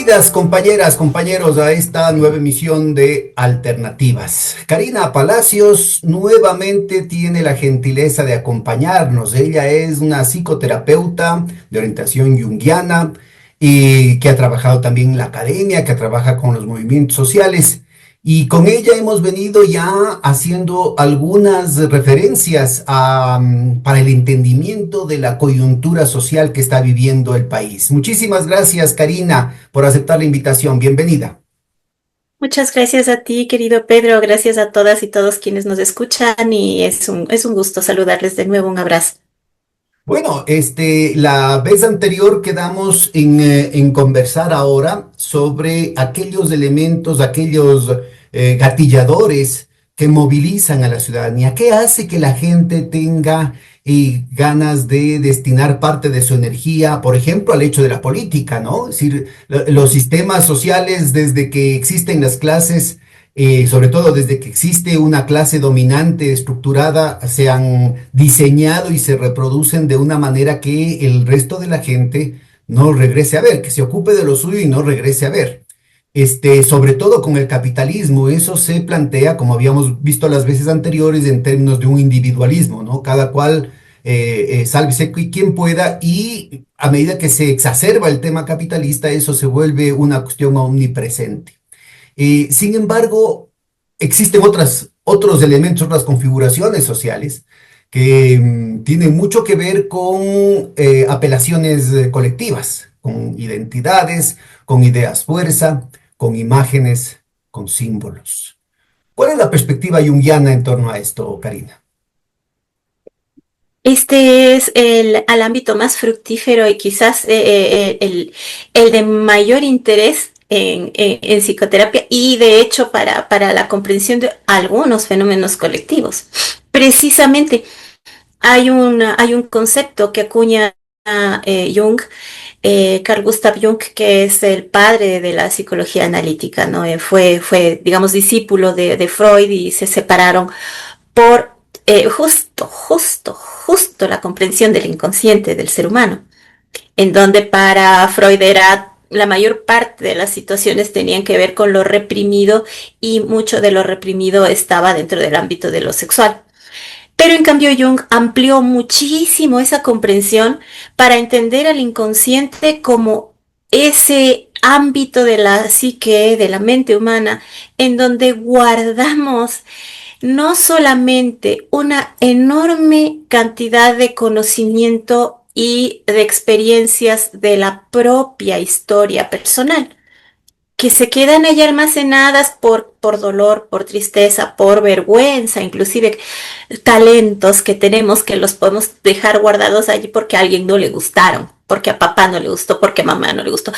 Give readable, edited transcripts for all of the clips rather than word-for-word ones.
Bienvenidas compañeras, compañeros a esta nueva emisión de Alternativas. Karina Palacios nuevamente tiene la gentileza de acompañarnos. Ella es una psicoterapeuta de orientación junguiana y que ha trabajado también en la academia, que trabaja con los movimientos sociales. Y con ella hemos venido ya haciendo algunas referencias para el entendimiento de la coyuntura social que está viviendo el país. Muchísimas gracias, Karina, por aceptar la invitación. Bienvenida. Muchas gracias a ti, querido Pedro. Gracias a todas y todos quienes nos escuchan y es un gusto saludarles de nuevo. Un abrazo. Bueno, la vez anterior quedamos en conversar ahora sobre aquellos elementos, aquellos gatilladores que movilizan a la ciudadanía. ¿Qué hace que la gente tenga ganas de destinar parte de su energía, por ejemplo, al hecho de la política, ¿no? Es decir, los sistemas sociales desde que existen las clases, sobre todo desde que existe una clase dominante estructurada, se han diseñado y se reproducen de una manera que el resto de la gente no regrese a ver, que se ocupe de lo suyo y no regrese a ver. Sobre todo con el capitalismo, eso se plantea, como habíamos visto las veces anteriores, en términos de un individualismo, ¿no? Cada cual sálvese quien pueda, y a medida que se exacerba el tema capitalista, eso se vuelve una cuestión omnipresente. Sin embargo, existen otros elementos, otras configuraciones sociales que tienen mucho que ver con apelaciones colectivas, con identidades, con ideas fuerza, con imágenes, con símbolos. ¿Cuál es la perspectiva junguiana en torno a esto, Karina? Este es al ámbito más fructífero y quizás el de mayor interés en psicoterapia y de hecho para la comprensión de algunos fenómenos colectivos. Precisamente hay un concepto que acuña Jung, Carl Gustav Jung, que es el padre de la psicología analítica, ¿no? Digamos, discípulo de Freud y se separaron por justo la comprensión del inconsciente del ser humano, en donde para Freud era la mayor parte de las situaciones tenían que ver con lo reprimido y mucho de lo reprimido estaba dentro del ámbito de lo sexual. Pero en cambio Jung amplió muchísimo esa comprensión para entender al inconsciente como ese ámbito de la psique, de la mente humana, en donde guardamos no solamente una enorme cantidad de conocimiento y de experiencias de la propia historia personal, que se quedan allí almacenadas por dolor, por tristeza, por vergüenza, inclusive talentos que tenemos que los podemos dejar guardados allí porque a alguien no le gustaron, porque a papá no le gustó, porque a mamá no le gustó.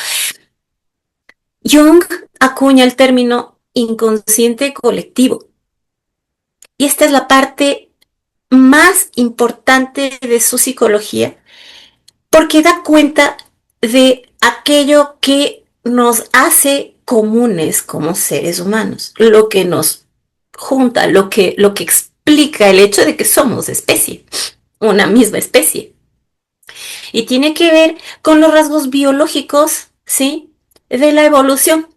Jung acuña el término inconsciente colectivo. Y esta es la parte más importante de su psicología, porque da cuenta de aquello que nos hace comunes como seres humanos, lo que nos junta, lo que explica el hecho de que somos especie, una misma especie. Y tiene que ver con los rasgos biológicos, ¿sí?, de la evolución.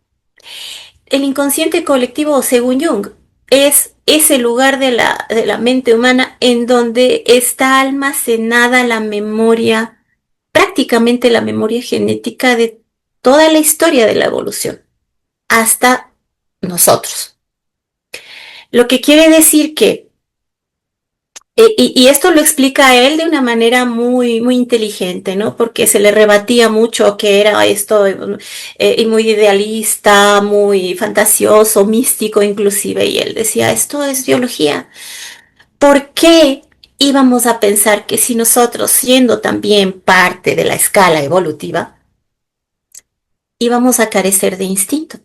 El inconsciente colectivo, según Jung, es ese lugar de la mente humana en donde está almacenada la memoria, prácticamente la memoria genética de toda la historia de la evolución, hasta nosotros. Lo que quiere decir que, y esto lo explica él de una manera muy, muy inteligente, ¿no? Porque se le rebatía mucho que era esto muy idealista, muy fantasioso, místico inclusive, y él decía, esto es biología. ¿Por qué íbamos a pensar que si nosotros, siendo también parte de la escala evolutiva, íbamos a carecer de instinto?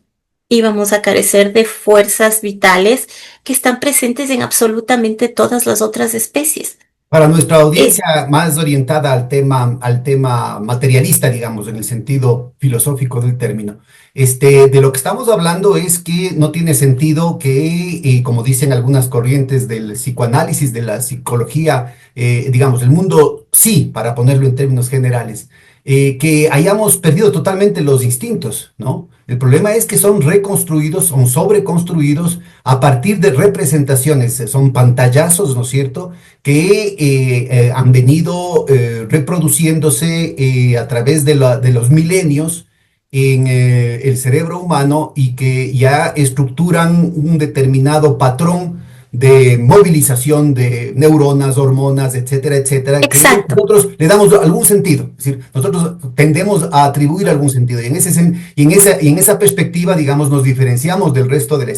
Íbamos a carecer de fuerzas vitales que están presentes en absolutamente todas las otras especies. Para nuestra Es, audiencia más orientada al tema materialista, digamos, en el sentido filosófico del término, de lo que estamos hablando es que no tiene sentido que, como dicen algunas corrientes del psicoanálisis, de la psicología, digamos, el mundo sí, para ponerlo en términos generales, que hayamos perdido totalmente los instintos, ¿no? El problema es que son reconstruidos, son sobreconstruidos a partir de representaciones, son pantallazos, ¿no es cierto?, que han venido reproduciéndose a través de los milenios en el cerebro humano y que ya estructuran un determinado patrón de movilización de neuronas, hormonas, etcétera, etcétera, que Exacto. nosotros le damos algún sentido. Es decir, nosotros tendemos a atribuir algún sentido. Y y en esa perspectiva, digamos, nos diferenciamos del resto de la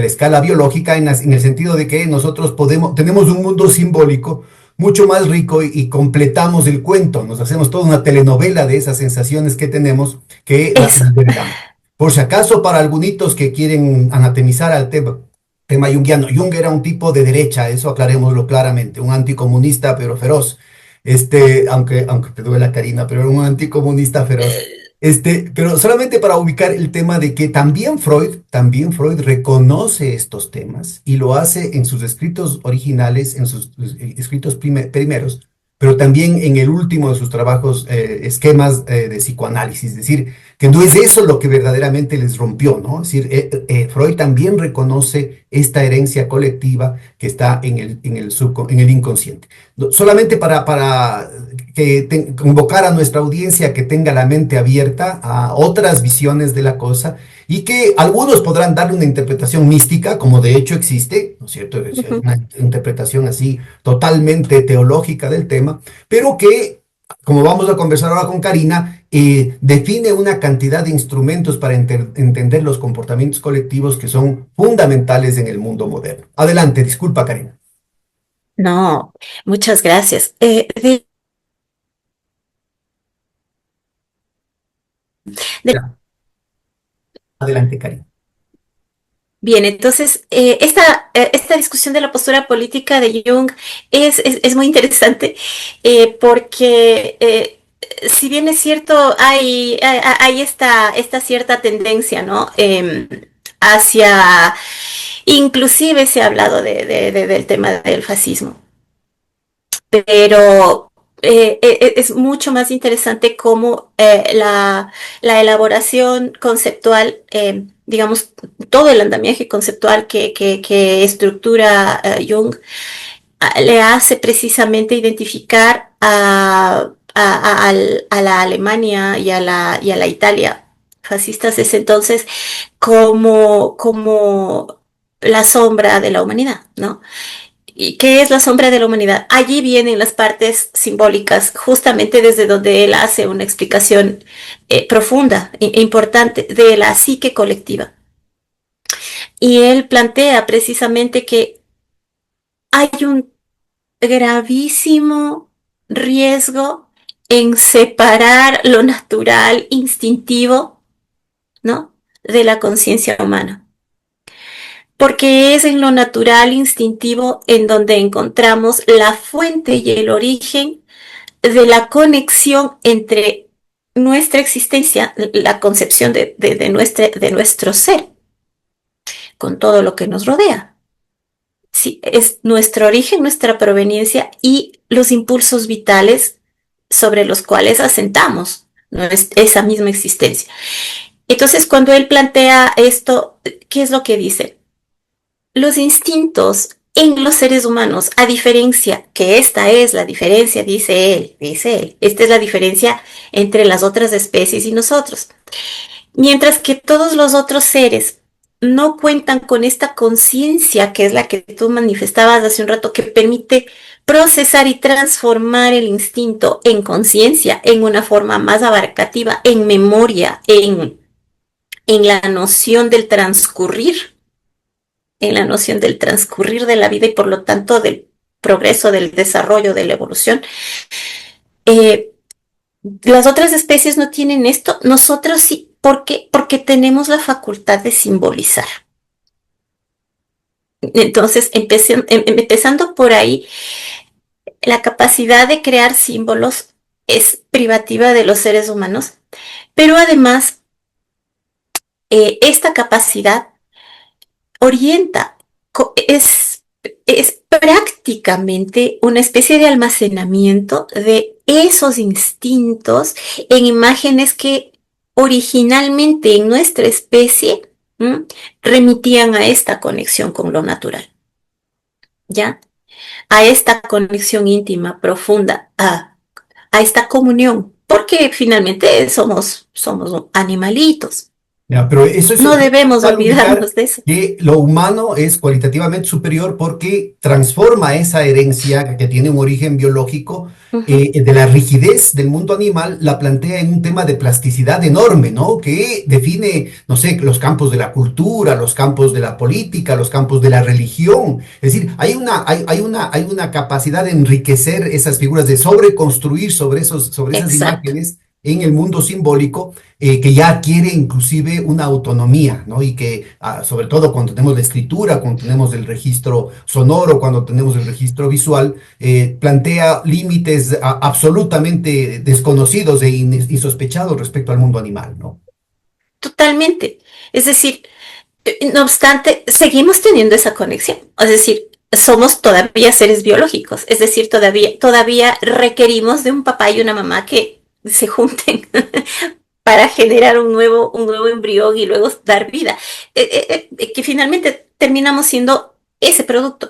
escala biológica en el sentido de que nosotros tenemos un mundo simbólico mucho más rico y completamos el cuento. Nos hacemos toda una telenovela de esas sensaciones que tenemos que las Eso. liberamos. Por si acaso, para algunos que quieren anatemizar al tema junguiano. Jung era un tipo de derecha, eso aclarémoslo claramente, un anticomunista pero feroz. Aunque te duele la Karina, pero era un anticomunista feroz. Pero solamente para ubicar el tema de que también Freud reconoce estos temas y lo hace en sus escritos originales, en sus escritos primeros, pero también en el último de sus trabajos, esquemas de psicoanálisis. Es decir, que no es eso lo que verdaderamente les rompió, ¿no? Es decir, Freud también reconoce esta herencia colectiva que está en el inconsciente. Solamente para convocar a nuestra audiencia que tenga la mente abierta a otras visiones de la cosa y que algunos podrán darle una interpretación mística, como de hecho existe, ¿no es cierto? Es Ujú. una interpretación así totalmente teológica del tema, pero que, como vamos a conversar ahora con Karina, define una cantidad de instrumentos para entender los comportamientos colectivos que son fundamentales en el mundo moderno. Adelante, disculpa, Karina. No, muchas gracias. De- Ya, adelante, Karina. Bien, entonces, esta discusión de la postura política de Jung es muy interesante porque si bien es cierto, hay esta cierta tendencia, ¿no? Hacia, inclusive se ha hablado del tema del fascismo, pero es mucho más interesante cómo la elaboración conceptual, digamos, todo el andamiaje conceptual que estructura Jung, le hace precisamente identificar a la Alemania y a la Italia fascistas de ese entonces como la sombra de la humanidad, ¿no? ¿Y qué es la sombra de la humanidad? Allí vienen las partes simbólicas, justamente desde donde él hace una explicación profunda e importante de la psique colectiva. Y él plantea precisamente que hay un gravísimo riesgo en separar lo natural, instintivo, ¿no?, de la conciencia humana. Porque es en lo natural, instintivo, en donde encontramos la fuente y el origen de la conexión entre nuestra existencia, la concepción de nuestro ser, con todo lo que nos rodea. Sí, es nuestro origen, nuestra proveniencia y los impulsos vitales sobre los cuales asentamos, ¿no?, esa misma existencia. Entonces, cuando él plantea esto, ¿qué es lo que dice? Los instintos en los seres humanos, a diferencia, que esta es la diferencia, dice él, esta es la diferencia entre las otras especies y nosotros. Mientras que todos los otros seres no cuentan con esta conciencia, que es la que tú manifestabas hace un rato, que permite procesar y transformar el instinto en conciencia, en una forma más abarcativa, en memoria, en la noción del transcurrir, en la noción del transcurrir de la vida y por lo tanto del progreso, del desarrollo, de la evolución. Eh, las otras especies no tienen esto, nosotros sí. ¿Por qué? Porque tenemos la facultad de simbolizar. Entonces, empezando por ahí, la capacidad de crear símbolos es privativa de los seres humanos, pero además, esta capacidad orienta, es es prácticamente una especie de almacenamiento de esos instintos en imágenes que originalmente en nuestra especie, ¿m?, remitían a esta conexión con lo natural, ¿ya? A esta conexión íntima, profunda, a esta comunión, porque finalmente somos animalitos. Ya, pero eso es No debemos al ubicar olvidarnos de eso. que lo humano es cualitativamente superior porque transforma esa herencia que tiene un origen biológico Ujú. de la rigidez del mundo animal, la plantea en un tema de plasticidad enorme, ¿no? Que define, no sé, los campos de la cultura, los campos de la política, los campos de la religión. Es decir, hay una capacidad de enriquecer esas figuras, de sobreconstruir sobre esas Exacto. imágenes en el mundo simbólico que ya adquiere inclusive una autonomía, ¿no? Y que, sobre todo cuando tenemos la escritura, cuando tenemos el registro sonoro, cuando tenemos el registro visual, plantea límites absolutamente desconocidos e insospechados respecto al mundo animal, ¿no? Totalmente. Es decir, no obstante, seguimos teniendo esa conexión. Es decir, somos todavía seres biológicos. Es decir, todavía requerimos de un papá y una mamá que se junten para generar un nuevo embrión y luego dar vida. Que finalmente terminamos siendo ese producto.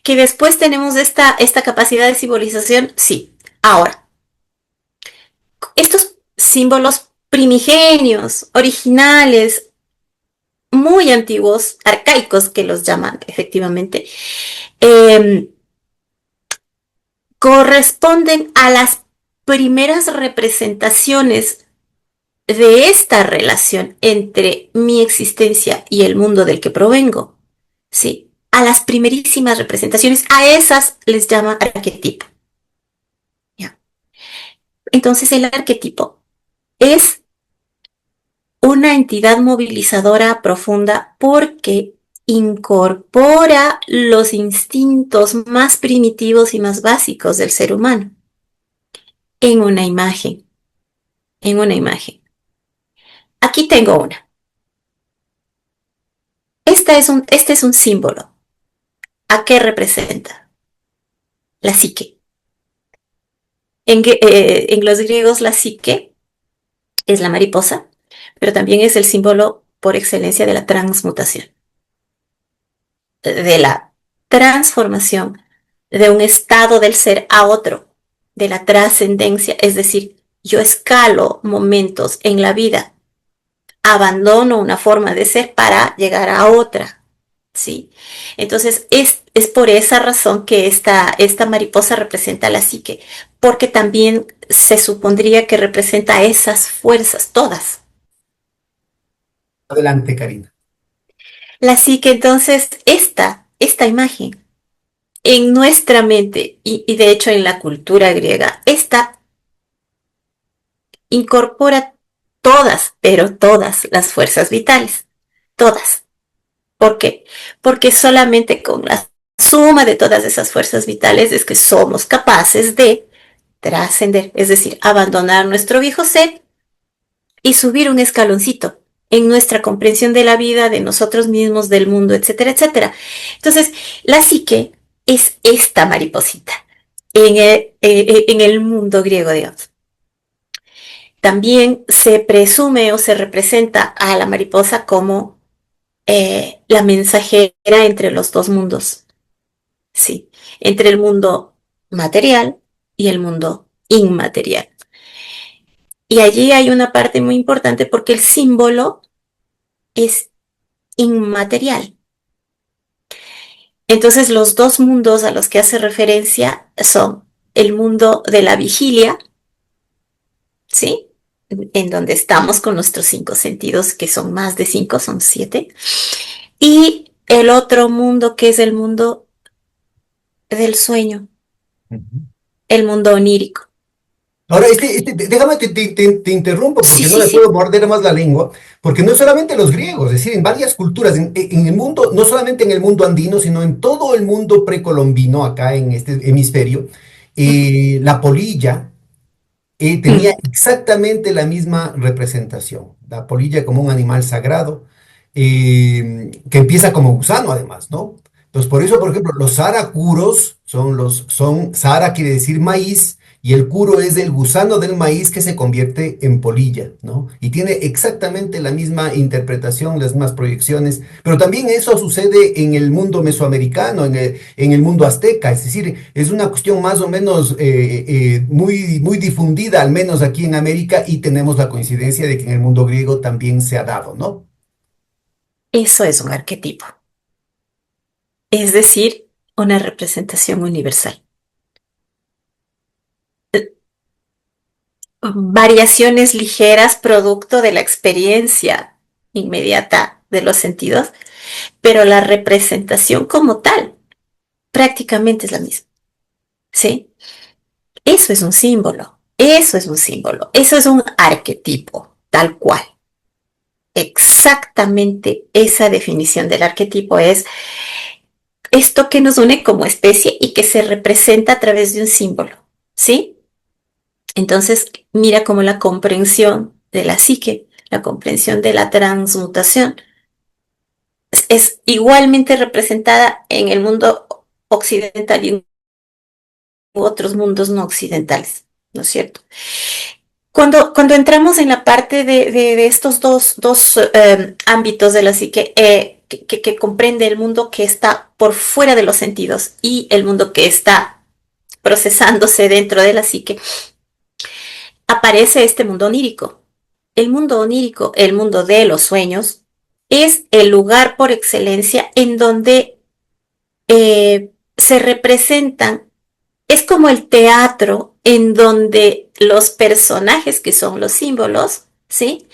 Que después tenemos esta capacidad de simbolización, sí. Ahora, estos símbolos primigenios, originales, muy antiguos, arcaicos que los llaman efectivamente, eh, corresponden a las primeras representaciones de esta relación entre mi existencia y el mundo del que provengo, ¿sí? A las primerísimas representaciones, a esas les llama arquetipo, ¿ya? Entonces el arquetipo es una entidad movilizadora profunda porque incorpora los instintos más primitivos y más básicos del ser humano en una imagen, en una imagen. Aquí tengo una. Este es un símbolo. ¿A qué representa? La psique. En los griegos la psique es la mariposa, pero también es el símbolo por excelencia de la transmutación, de la transformación de un estado del ser a otro, de la trascendencia, es decir, yo escalo momentos en la vida, abandono una forma de ser para llegar a otra, ¿sí? Entonces, es por esa razón que esta mariposa representa la psique, porque también se supondría que representa esas fuerzas, todas. Adelante, Karina. La psique, entonces, esta imagen en nuestra mente y de hecho en la cultura griega, esta incorpora todas, pero todas las fuerzas vitales, todas. ¿Por qué? Porque solamente con la suma de todas esas fuerzas vitales es que somos capaces de trascender, es decir, abandonar nuestro viejo ser y subir un escaloncito en nuestra comprensión de la vida, de nosotros mismos, del mundo, etcétera, etcétera. Entonces, la psique es esta mariposita en el mundo griego, digamos. También se presume o se representa a la mariposa como la mensajera entre los dos mundos, sí, entre el mundo material y el mundo inmaterial. Y allí hay una parte muy importante porque el símbolo es inmaterial. Entonces los dos mundos a los que hace referencia son el mundo de la vigilia, ¿sí? En donde estamos con nuestros cinco sentidos, que son más de cinco, son siete, y el otro mundo que es el mundo del sueño, Ujú. el mundo onírico. Ahora, déjame que te interrumpo Sí, porque no sí, me puedo sí. morder más la lengua, porque no es solamente los griegos, es decir, en varias culturas, en el mundo, no solamente en el mundo andino, sino en todo el mundo precolombino, acá en este hemisferio, la polilla tenía Mm. exactamente la misma representación. La polilla como un animal sagrado, que empieza como gusano además, ¿no? Entonces, por eso, por ejemplo, los saracuros sara quiere decir maíz, y el curo es el gusano del maíz que se convierte en polilla, ¿no? Y tiene exactamente la misma interpretación, las mismas proyecciones, pero también eso sucede en el mundo mesoamericano, en el mundo azteca, es decir, es una cuestión más o menos muy, muy difundida, al menos aquí en América, y tenemos la coincidencia de que en el mundo griego también se ha dado, ¿no? Eso es un arquetipo, es decir, una representación universal. Variaciones ligeras producto de la experiencia inmediata de los sentidos, pero la representación como tal prácticamente es la misma, ¿sí? Eso es un símbolo, eso es un símbolo, eso es un arquetipo, tal cual. Exactamente esa definición del arquetipo es esto que nos une como especie y que se representa a través de un símbolo, ¿sí? Entonces, mira cómo la comprensión de la psique, la comprensión de la transmutación, es igualmente representada en el mundo occidental y en otros mundos no occidentales, ¿no es cierto? Cuando entramos en la parte de estos dos ámbitos de la psique, que comprende el mundo que está por fuera de los sentidos y el mundo que está procesándose dentro de la psique, aparece este mundo onírico. El mundo onírico, el mundo de los sueños, es el lugar por excelencia en donde se representan, es como el teatro en donde los personajes que son los símbolos, ¿sí?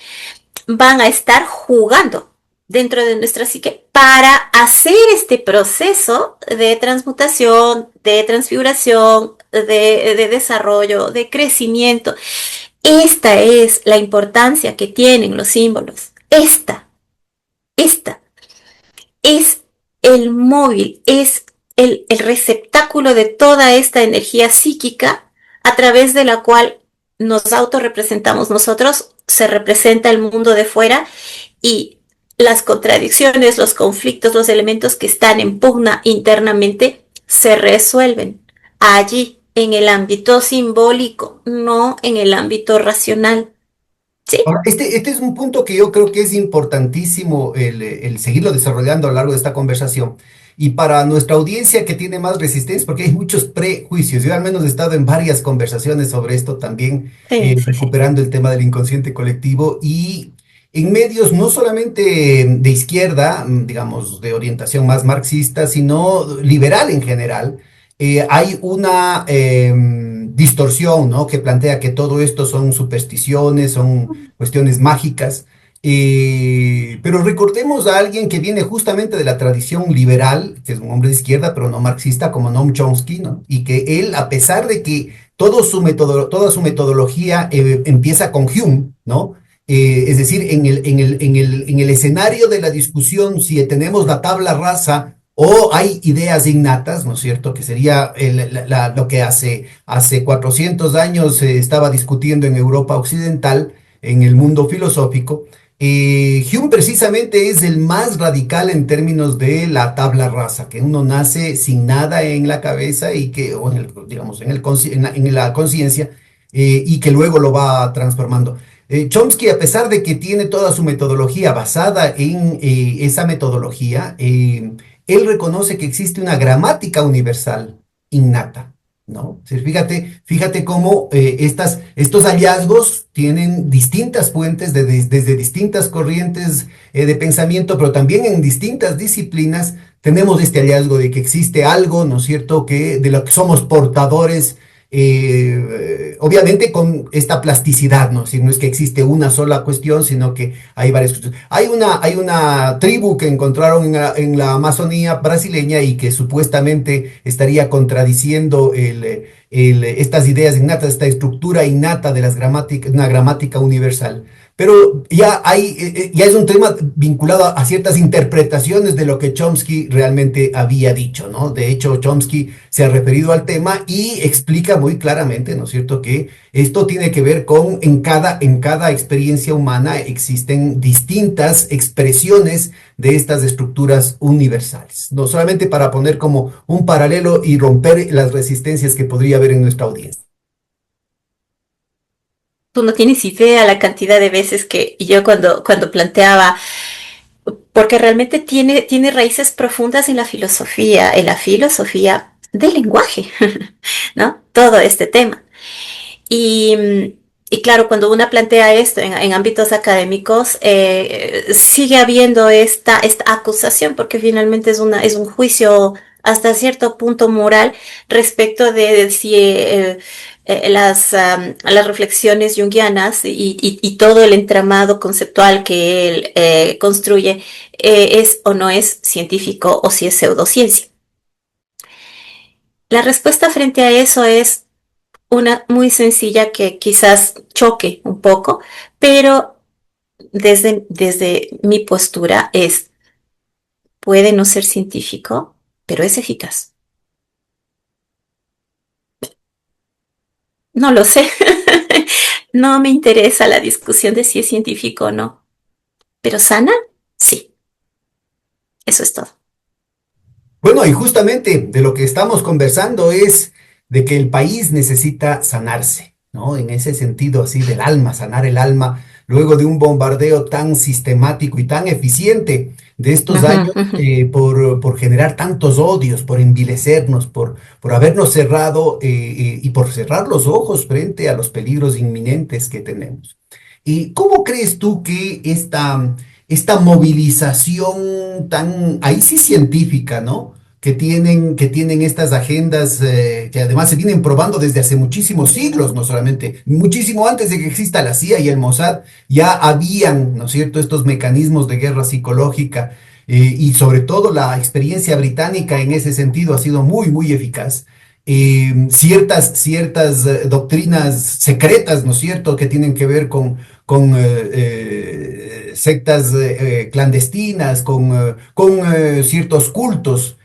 Van a estar jugando dentro de nuestra psique para hacer este proceso de transmutación, de transfiguración, de desarrollo, de crecimiento. Esta es la importancia que tienen los símbolos. Esta es el móvil, es el receptáculo de toda esta energía psíquica a través de la cual nos autorrepresentamos nosotros, se representa el mundo de fuera y las contradicciones, los conflictos, los elementos que están en pugna internamente se resuelven allí, en el ámbito simbólico, no en el ámbito racional. ¿Sí? Ahora, este es un punto que yo creo que es importantísimo el seguirlo desarrollando a lo largo de esta conversación. Y para nuestra audiencia que tiene más resistencia, porque hay muchos prejuicios. Yo al menos he estado en varias conversaciones sobre esto también, Sí, sí, sí. recuperando el tema del inconsciente colectivo y en medios no solamente de izquierda, digamos, de orientación más marxista, sino liberal en general. Hay una distorsión, ¿no? Que plantea que todo esto son supersticiones, son cuestiones mágicas. Pero recordemos a alguien que viene justamente de la tradición liberal, que es un hombre de izquierda, pero no marxista, como Noam Chomsky, ¿no? Y que él, a pesar de que toda su metodología empieza con Hume, ¿no? Es decir, en el escenario de la discusión, si tenemos la tabla rasa o hay ideas innatas, ¿no es cierto? Que sería lo que hace 400 años se estaba discutiendo en Europa Occidental, en el mundo filosófico. Hume precisamente es el más radical en términos de la tabla rasa, que uno nace sin nada en la cabeza y que, o en el, digamos, en la conciencia, y que luego lo va transformando. Chomsky, a pesar de que tiene toda su metodología basada en esa metodología, él reconoce que existe una gramática universal innata, ¿no? O sea, fíjate cómo estos hallazgos tienen distintas fuentes desde distintas corrientes de pensamiento, pero también en distintas disciplinas tenemos este hallazgo de que existe algo, ¿no es cierto?, que de lo que somos portadores, obviamente con esta plasticidad, ¿no? Si no es que existe una sola cuestión, sino que hay varias cuestiones. Hay una tribu que encontraron en la Amazonía brasileña y que supuestamente estaría contradiciendo estas ideas innatas, esta estructura innata de una gramática universal. Pero ya hay, ya es un tema vinculado a ciertas interpretaciones de lo que Chomsky realmente había dicho, ¿no? De hecho, Chomsky se ha referido al tema y explica muy claramente, ¿no es cierto?, que esto tiene que ver con en cada experiencia humana existen distintas expresiones de estas estructuras universales. No solamente para poner como un paralelo y romper las resistencias que podría haber en nuestra audiencia. Tú no tienes idea la cantidad de veces que yo cuando planteaba, porque realmente tiene raíces profundas en la filosofía del lenguaje, ¿no? Todo este tema. Y, y claro, cuando uno plantea esto en ámbitos académicos, sigue habiendo esta acusación, porque finalmente es un juicio hasta cierto punto moral respecto de si las reflexiones junguianas y todo el entramado conceptual que él construye es o no es científico o si es pseudociencia. La respuesta frente a eso es una muy sencilla que quizás choque un poco, pero desde mi postura puede no ser científico, pero es eficaz. No lo sé. No me interesa la discusión de si es científico o no, pero sana, sí, eso es todo. Bueno, y justamente de lo que estamos conversando es de que el país necesita sanarse, ¿no? En ese sentido así del alma, sanar el alma, luego de un bombardeo tan sistemático y tan eficiente de estos Ujú, años ujú. por generar tantos odios, por envilecernos, por habernos cerrado y por cerrar los ojos frente a los peligros inminentes que tenemos. ¿Y cómo crees tú que esta movilización tan, ahí sí científica, ¿no? Que tienen estas agendas que además se vienen probando desde hace muchísimos siglos, no solamente, muchísimo antes de que exista la CIA y el Mossad, ya habían, ¿no es cierto?, estos mecanismos de guerra psicológica y sobre todo la experiencia británica en ese sentido ha sido muy, muy eficaz. Ciertas doctrinas secretas, ¿no es cierto?, que tienen que ver con sectas clandestinas, con ciertos cultos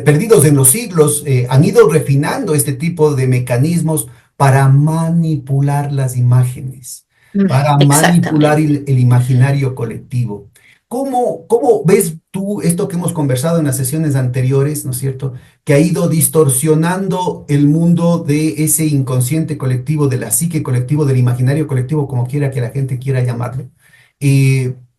perdidos en los siglos, han ido refinando este tipo de mecanismos para manipular las imágenes, para manipular Exactamente. el imaginario colectivo. ¿Cómo ves tú esto que hemos conversado en las sesiones anteriores, ¿no es cierto?, que ha ido distorsionando el mundo de ese inconsciente colectivo, de la psique colectivo, del imaginario colectivo, como quiera que la gente quiera llamarlo,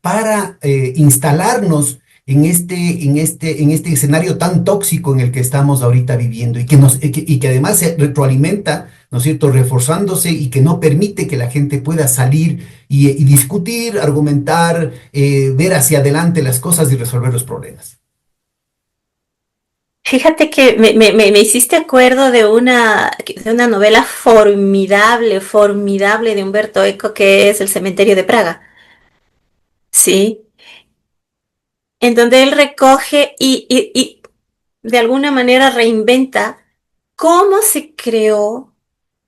para instalarnos en este escenario tan tóxico en el que estamos ahorita viviendo y que además se retroalimenta, ¿no es cierto?, reforzándose y que no permite que la gente pueda salir y discutir, argumentar, ver hacia adelante las cosas y resolver los problemas. Fíjate que me hiciste acuerdo de una novela formidable, formidable de Humberto Eco que es El cementerio de Praga. Sí, en donde él recoge y de alguna manera reinventa cómo se creó,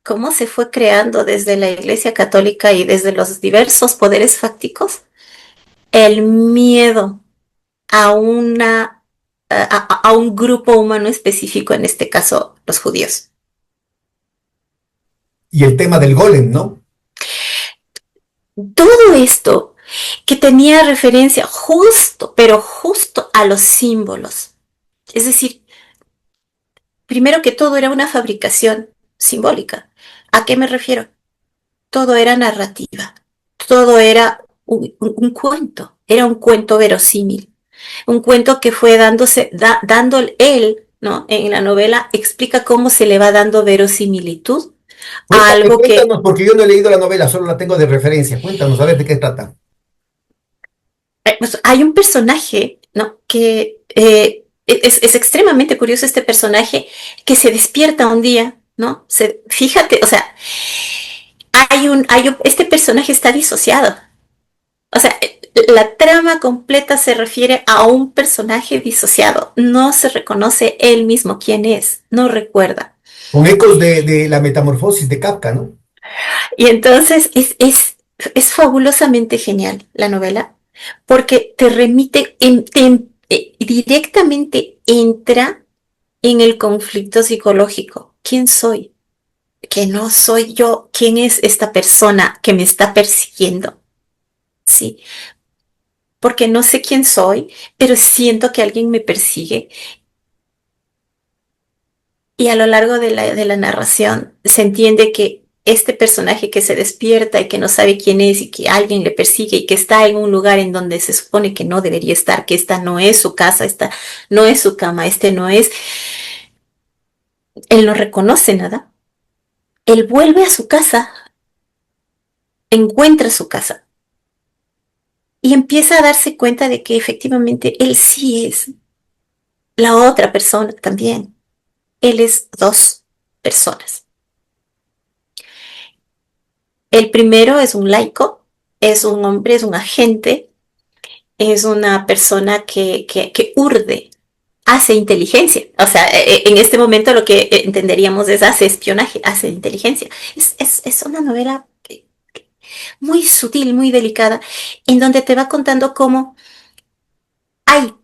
cómo se fue creando desde la Iglesia Católica y desde los diversos poderes fácticos el miedo a a un grupo humano específico, en este caso los judíos. Y el tema del golem, ¿no? Todo esto que tenía referencia justo, pero justo a los símbolos. Es decir, primero que todo era una fabricación simbólica. ¿A qué me refiero? Todo era narrativa, todo era un cuento, era un cuento verosímil, un cuento que fue dando él, ¿no? En la novela explica cómo se le va dando verosimilitud a Cuéntame, algo que cuéntanos, porque yo no he leído la novela, solo la tengo de referencia. Cuéntanos, a ver de qué trata. pues, hay un personaje, ¿no? Que es extremadamente curioso este personaje que se despierta un día, ¿no? Fíjate, o sea, este personaje está disociado. O sea, la trama completa se refiere a un personaje disociado. No se reconoce él mismo quién es, no recuerda. Con ecos de la metamorfosis de Kafka, ¿no? Y entonces es fabulosamente genial la novela porque te remite, directamente entra en el conflicto psicológico. ¿Quién soy? Que no soy yo. ¿Quién es esta persona que me está persiguiendo? Sí, porque no sé quién soy, pero siento que alguien me persigue. Y a lo largo de la narración se entiende que este personaje que se despierta y que no sabe quién es y que alguien le persigue y que está en un lugar en donde se supone que no debería estar, que esta no es su casa, esta no es su cama, este no es, él no reconoce nada. Él vuelve a su casa, encuentra su casa y empieza a darse cuenta de que efectivamente él sí es la otra persona también. Él es dos personas. El primero es un laico, es un hombre, es un agente, es una persona que urde, hace inteligencia. O sea, en este momento lo que entenderíamos es hace espionaje, hace inteligencia. Es una novela muy sutil, muy delicada, en donde te va contando cómo hay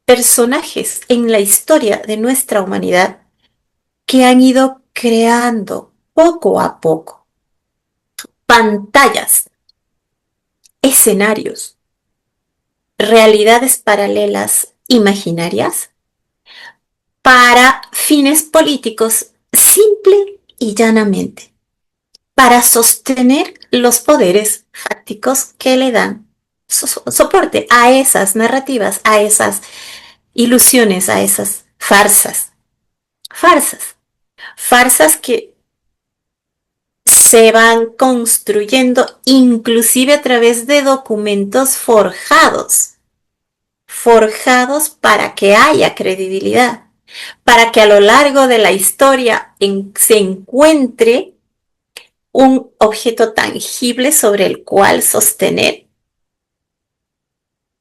personajes en la historia de nuestra humanidad que han ido creando poco a poco pantallas, escenarios, realidades paralelas imaginarias para fines políticos simple y llanamente, para sostener los poderes fácticos que le dan soporte a esas narrativas, a esas ilusiones, a esas farsas, farsas, farsas que se van construyendo inclusive a través de documentos forjados, forjados para que haya credibilidad, para que a lo largo de la historia se encuentre un objeto tangible sobre el cual sostener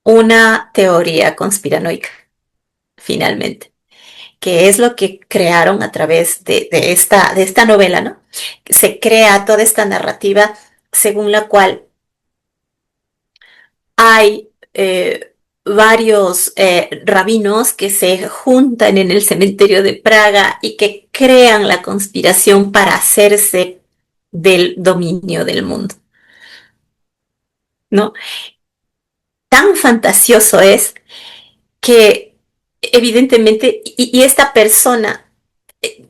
una teoría conspiranoica, finalmente, que es lo que crearon a través de esta novela, ¿no? Se crea toda esta narrativa según la cual hay varios rabinos que se juntan en el cementerio de Praga y que crean la conspiración para hacerse del dominio del mundo, ¿no? Tan fantasioso es que evidentemente, y esta persona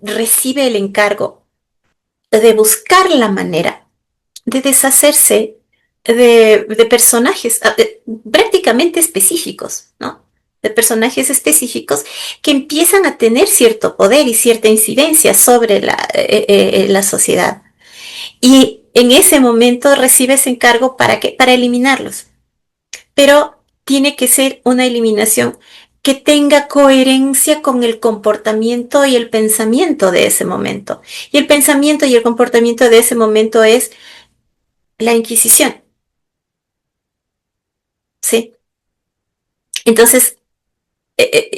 recibe el encargo de buscar la manera de deshacerse de personajes prácticamente específicos, ¿no? De personajes específicos que empiezan a tener cierto poder y cierta incidencia sobre la sociedad. Y en ese momento recibe ese encargo para eliminarlos. Pero tiene que ser una eliminación que tenga coherencia con el comportamiento y el pensamiento de ese momento. Y el pensamiento y el comportamiento de ese momento es la Inquisición, ¿sí? Entonces,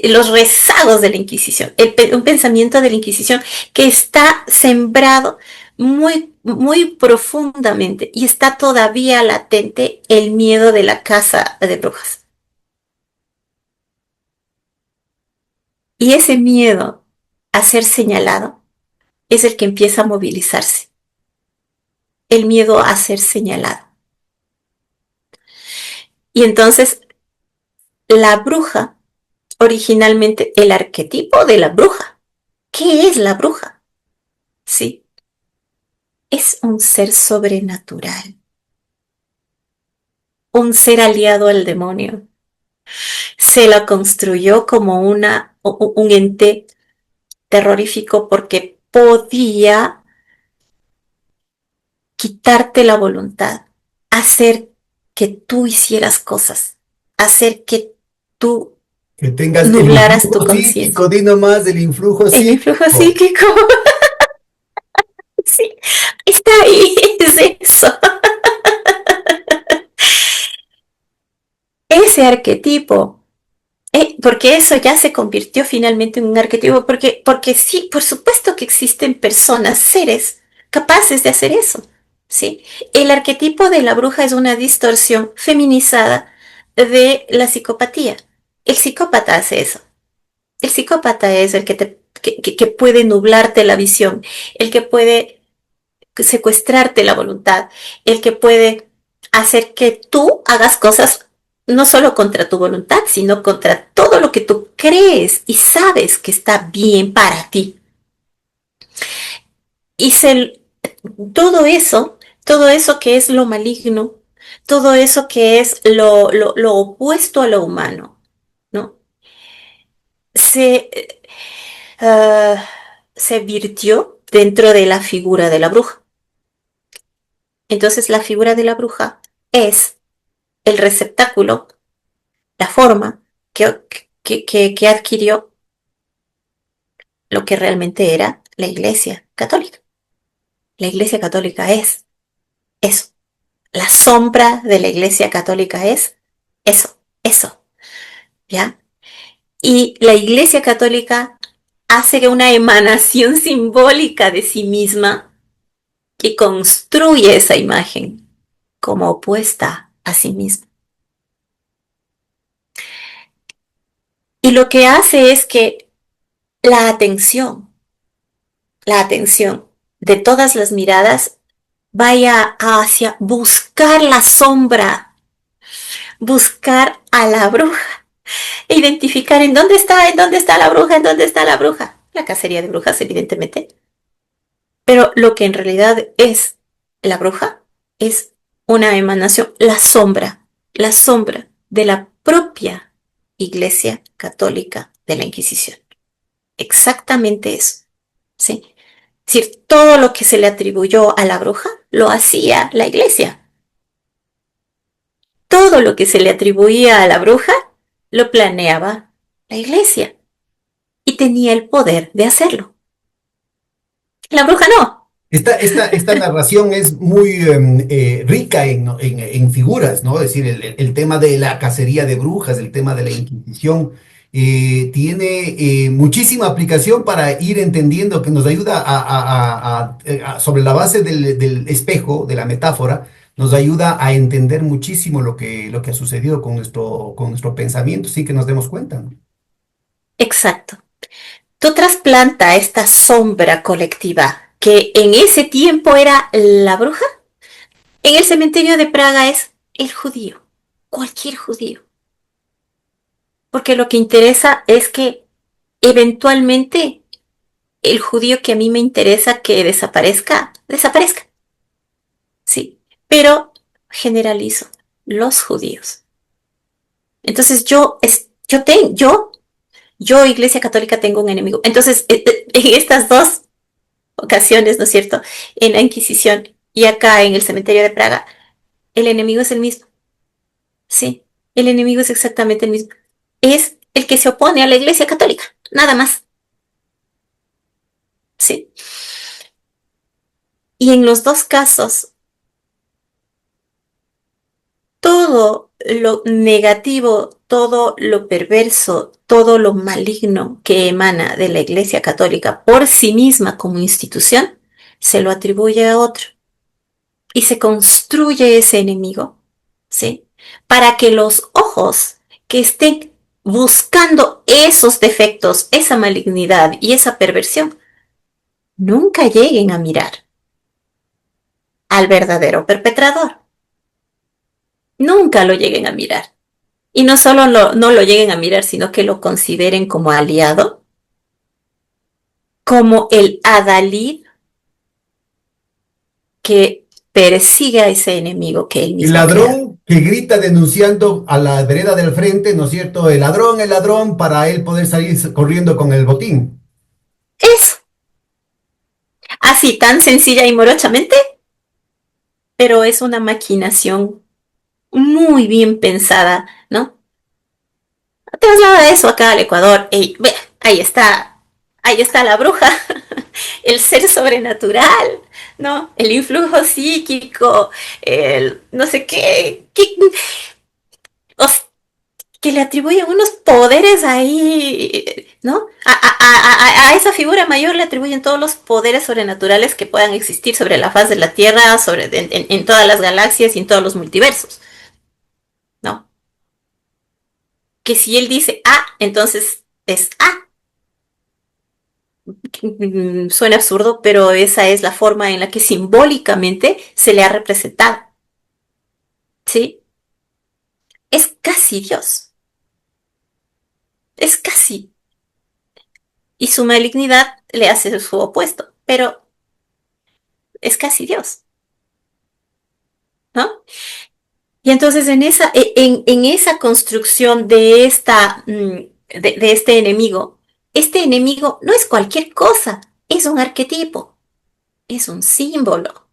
los rezagos de la Inquisición, un pensamiento de la Inquisición que está sembrado muy, muy profundamente y está todavía latente el miedo de la casa de brujas. Y ese miedo a ser señalado es el que empieza a movilizarse, el miedo a ser señalado. Y entonces la bruja, originalmente el arquetipo de la bruja. ¿Qué es la bruja? Sí, es un ser sobrenatural, un ser aliado al demonio. Se la construyó como un ente terrorífico porque podía quitarte la voluntad, hacer que tú hicieras cosas, hacer que tú Que tengas el nublaras tu influjo conciencia. psíquico, di nomás el influjo El influjo psíquico. psíquico, sí, está ahí, es eso. Ese arquetipo, porque eso ya se convirtió finalmente en un arquetipo, porque sí, por supuesto que existen personas, seres capaces de hacer eso. ¿sí? El arquetipo de la bruja es una distorsión feminizada de la psicopatía. El psicópata hace eso. El psicópata es el que puede nublarte la visión, el que puede secuestrarte la voluntad, el que puede hacer que tú hagas cosas no solo contra tu voluntad, sino contra todo lo que tú crees y sabes que está bien para ti. Y se, todo eso que es lo maligno, todo eso que es lo opuesto a lo humano, ¿no? Se, uh, se virtió dentro de la figura de la bruja. Entonces la figura de la bruja es el receptáculo, la forma que adquirió lo que realmente era la Iglesia Católica. La Iglesia Católica es eso. La sombra de la Iglesia Católica es eso, ¿ya? Y la Iglesia Católica hace una emanación simbólica de sí misma que construye esa imagen como opuesta a sí misma. Y lo que hace es que la atención de todas las miradas vaya hacia buscar la sombra, buscar a la bruja, e identificar en dónde está la bruja, en dónde está la bruja. La cacería de brujas, evidentemente. Pero lo que en realidad es la bruja es una emanación, la sombra de la propia Iglesia Católica de la Inquisición. Exactamente eso, ¿sí? Es decir, todo lo que se le atribuyó a la bruja lo hacía la Iglesia. Todo lo que se le atribuía a la bruja lo planeaba la Iglesia y tenía el poder de hacerlo. La bruja no. Esta narración es muy rica en figuras, ¿no? Es decir, el tema de la cacería de brujas, el tema de la Inquisición, tiene muchísima aplicación para ir entendiendo, que nos ayuda sobre la base del espejo, de la metáfora, nos ayuda a entender muchísimo lo que ha sucedido con nuestro pensamiento, sí que nos demos cuenta, ¿no? Exacto. Tú trasplanta esta sombra colectiva que en ese tiempo era la bruja. En el cementerio de Praga es el judío, cualquier judío. Porque lo que interesa es que eventualmente el judío que a mí me interesa que desaparezca, desaparezca. Sí, pero generalizo los judíos. Entonces yo, Iglesia Católica, tengo un enemigo. Entonces, en estas dos ocasiones, ¿no es cierto? En la Inquisición y acá en el cementerio de Praga, el enemigo es el mismo. Sí, el enemigo es exactamente el mismo. Es el que se opone a la Iglesia Católica, nada más. Sí. Y en los dos casos, todo lo negativo, todo lo perverso, todo lo maligno que emana de la Iglesia Católica por sí misma como institución, se lo atribuye a otro. Y se construye ese enemigo, ¿sí? Para que los ojos que estén buscando esos defectos, esa malignidad y esa perversión, nunca lleguen a mirar al verdadero perpetrador. Nunca lo lleguen a mirar. Y no solo no lo lleguen a mirar, sino que lo consideren como aliado, como el adalid que persigue a ese enemigo que él El mismo crea. ladrón que grita denunciando a la vereda del frente, ¿no es cierto? El ladrón, para él poder salir corriendo con el botín. Eso, así tan sencilla y morochamente, pero es una maquinación muy bien pensada, ¿no? Traslada eso acá al Ecuador. Ey, ve, ahí está la bruja, el ser sobrenatural, ¿no? El influjo psíquico, el no sé que le atribuyen unos poderes ahí ¿no? A esa figura mayor le atribuyen todos los poderes sobrenaturales que puedan existir sobre la faz de la Tierra, en todas las galaxias y en todos los multiversos, ¿no? Que si él dice A, entonces es A. Suena absurdo, pero esa es la forma en la que simbólicamente se le ha representado, ¿sí? Es casi Dios, es casi. Y su malignidad le hace su opuesto, pero es casi Dios, ¿no? Y entonces en esa construcción de, de este enemigo no es cualquier cosa, es un arquetipo, es un símbolo.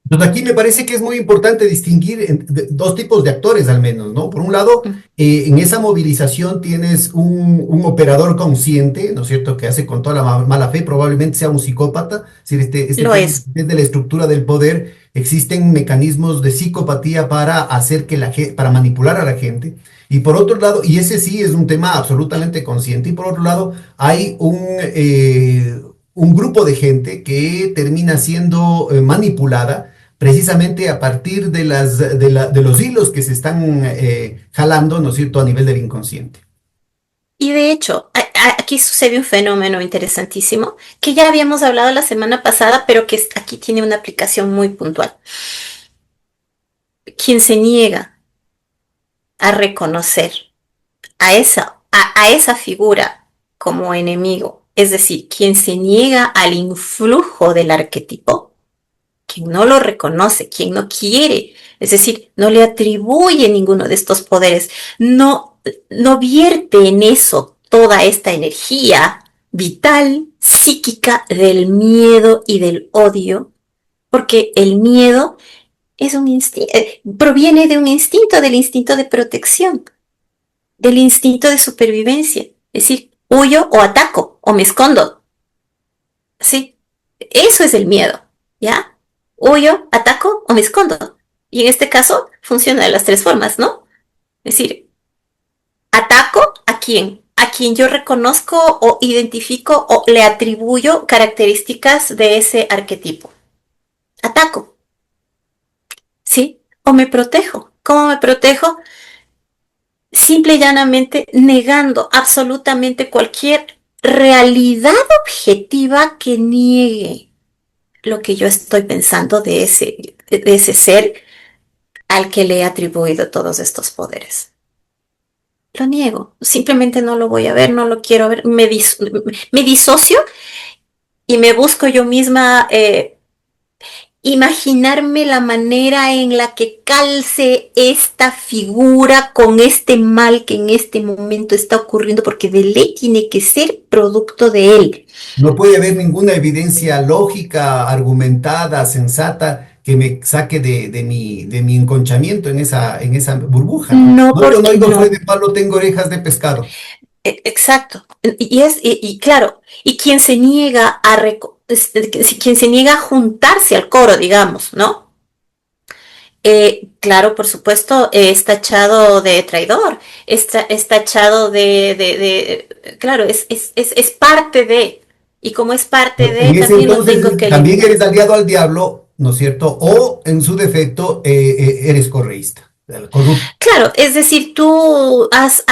Entonces aquí me parece que es muy importante distinguir dos tipos de actores al menos, ¿no? Por un lado, en esa movilización tienes un operador consciente, ¿no es cierto?, que hace con toda la mala fe, probablemente sea un psicópata, es decir, este Lo tema es. desde la estructura del poder, existen mecanismos de psicopatía para hacer que para manipular a la gente. Y por otro lado, y ese sí es un tema absolutamente consciente, y por otro lado, hay un grupo de gente que termina siendo manipulada precisamente a partir de los hilos que se están jalando, ¿no es cierto?, a nivel del inconsciente. Y de hecho, aquí sucede un fenómeno interesantísimo que ya habíamos hablado la semana pasada, pero que aquí tiene una aplicación muy puntual. Quien se niega a reconocer a esa figura como enemigo, es decir, quien se niega al influjo del arquetipo, quien no lo reconoce, quien no quiere, es decir, no le atribuye ninguno de estos poderes, no vierte en eso toda esta energía vital, psíquica del miedo y del odio, porque el miedo es proviene de un instinto, del instinto de protección, del instinto de supervivencia, es decir, huyo o ataco o me escondo, ¿sí? Eso es el miedo, ¿ya? Huyo, ataco o me escondo. Y en este caso funciona de las tres formas, ¿no? Es decir, ataco a quien yo reconozco o identifico o le atribuyo características de ese arquetipo. Ataco, ¿sí? O me protejo. ¿Cómo me protejo? Simple y llanamente negando absolutamente cualquier realidad objetiva que niegue lo que yo estoy pensando de ese ser al que le he atribuido todos estos poderes. Lo niego, simplemente no lo voy a ver, no lo quiero ver, me disocio y me busco yo misma imaginarme la manera en la que calce esta figura con este mal que en este momento está ocurriendo, porque de ley tiene que ser producto de él. No puede haber ninguna evidencia lógica, argumentada, sensata, que me saque de mi enconchamiento en esa burbuja, ¿no? No, No, yo no porque oigo soy no. de palo, tengo orejas de pescado. Exacto. Y claro, y quien se niega quien se niega a juntarse al coro, digamos, ¿no? Claro, por supuesto, es tachado de traidor, es tachado claro, es parte de, y como es parte de, En ese también lo tengo entonces que también eliminar. eres aliado al diablo, ¿no es cierto? O en su defecto eres correísta, corrupto. Claro, es decir, tú has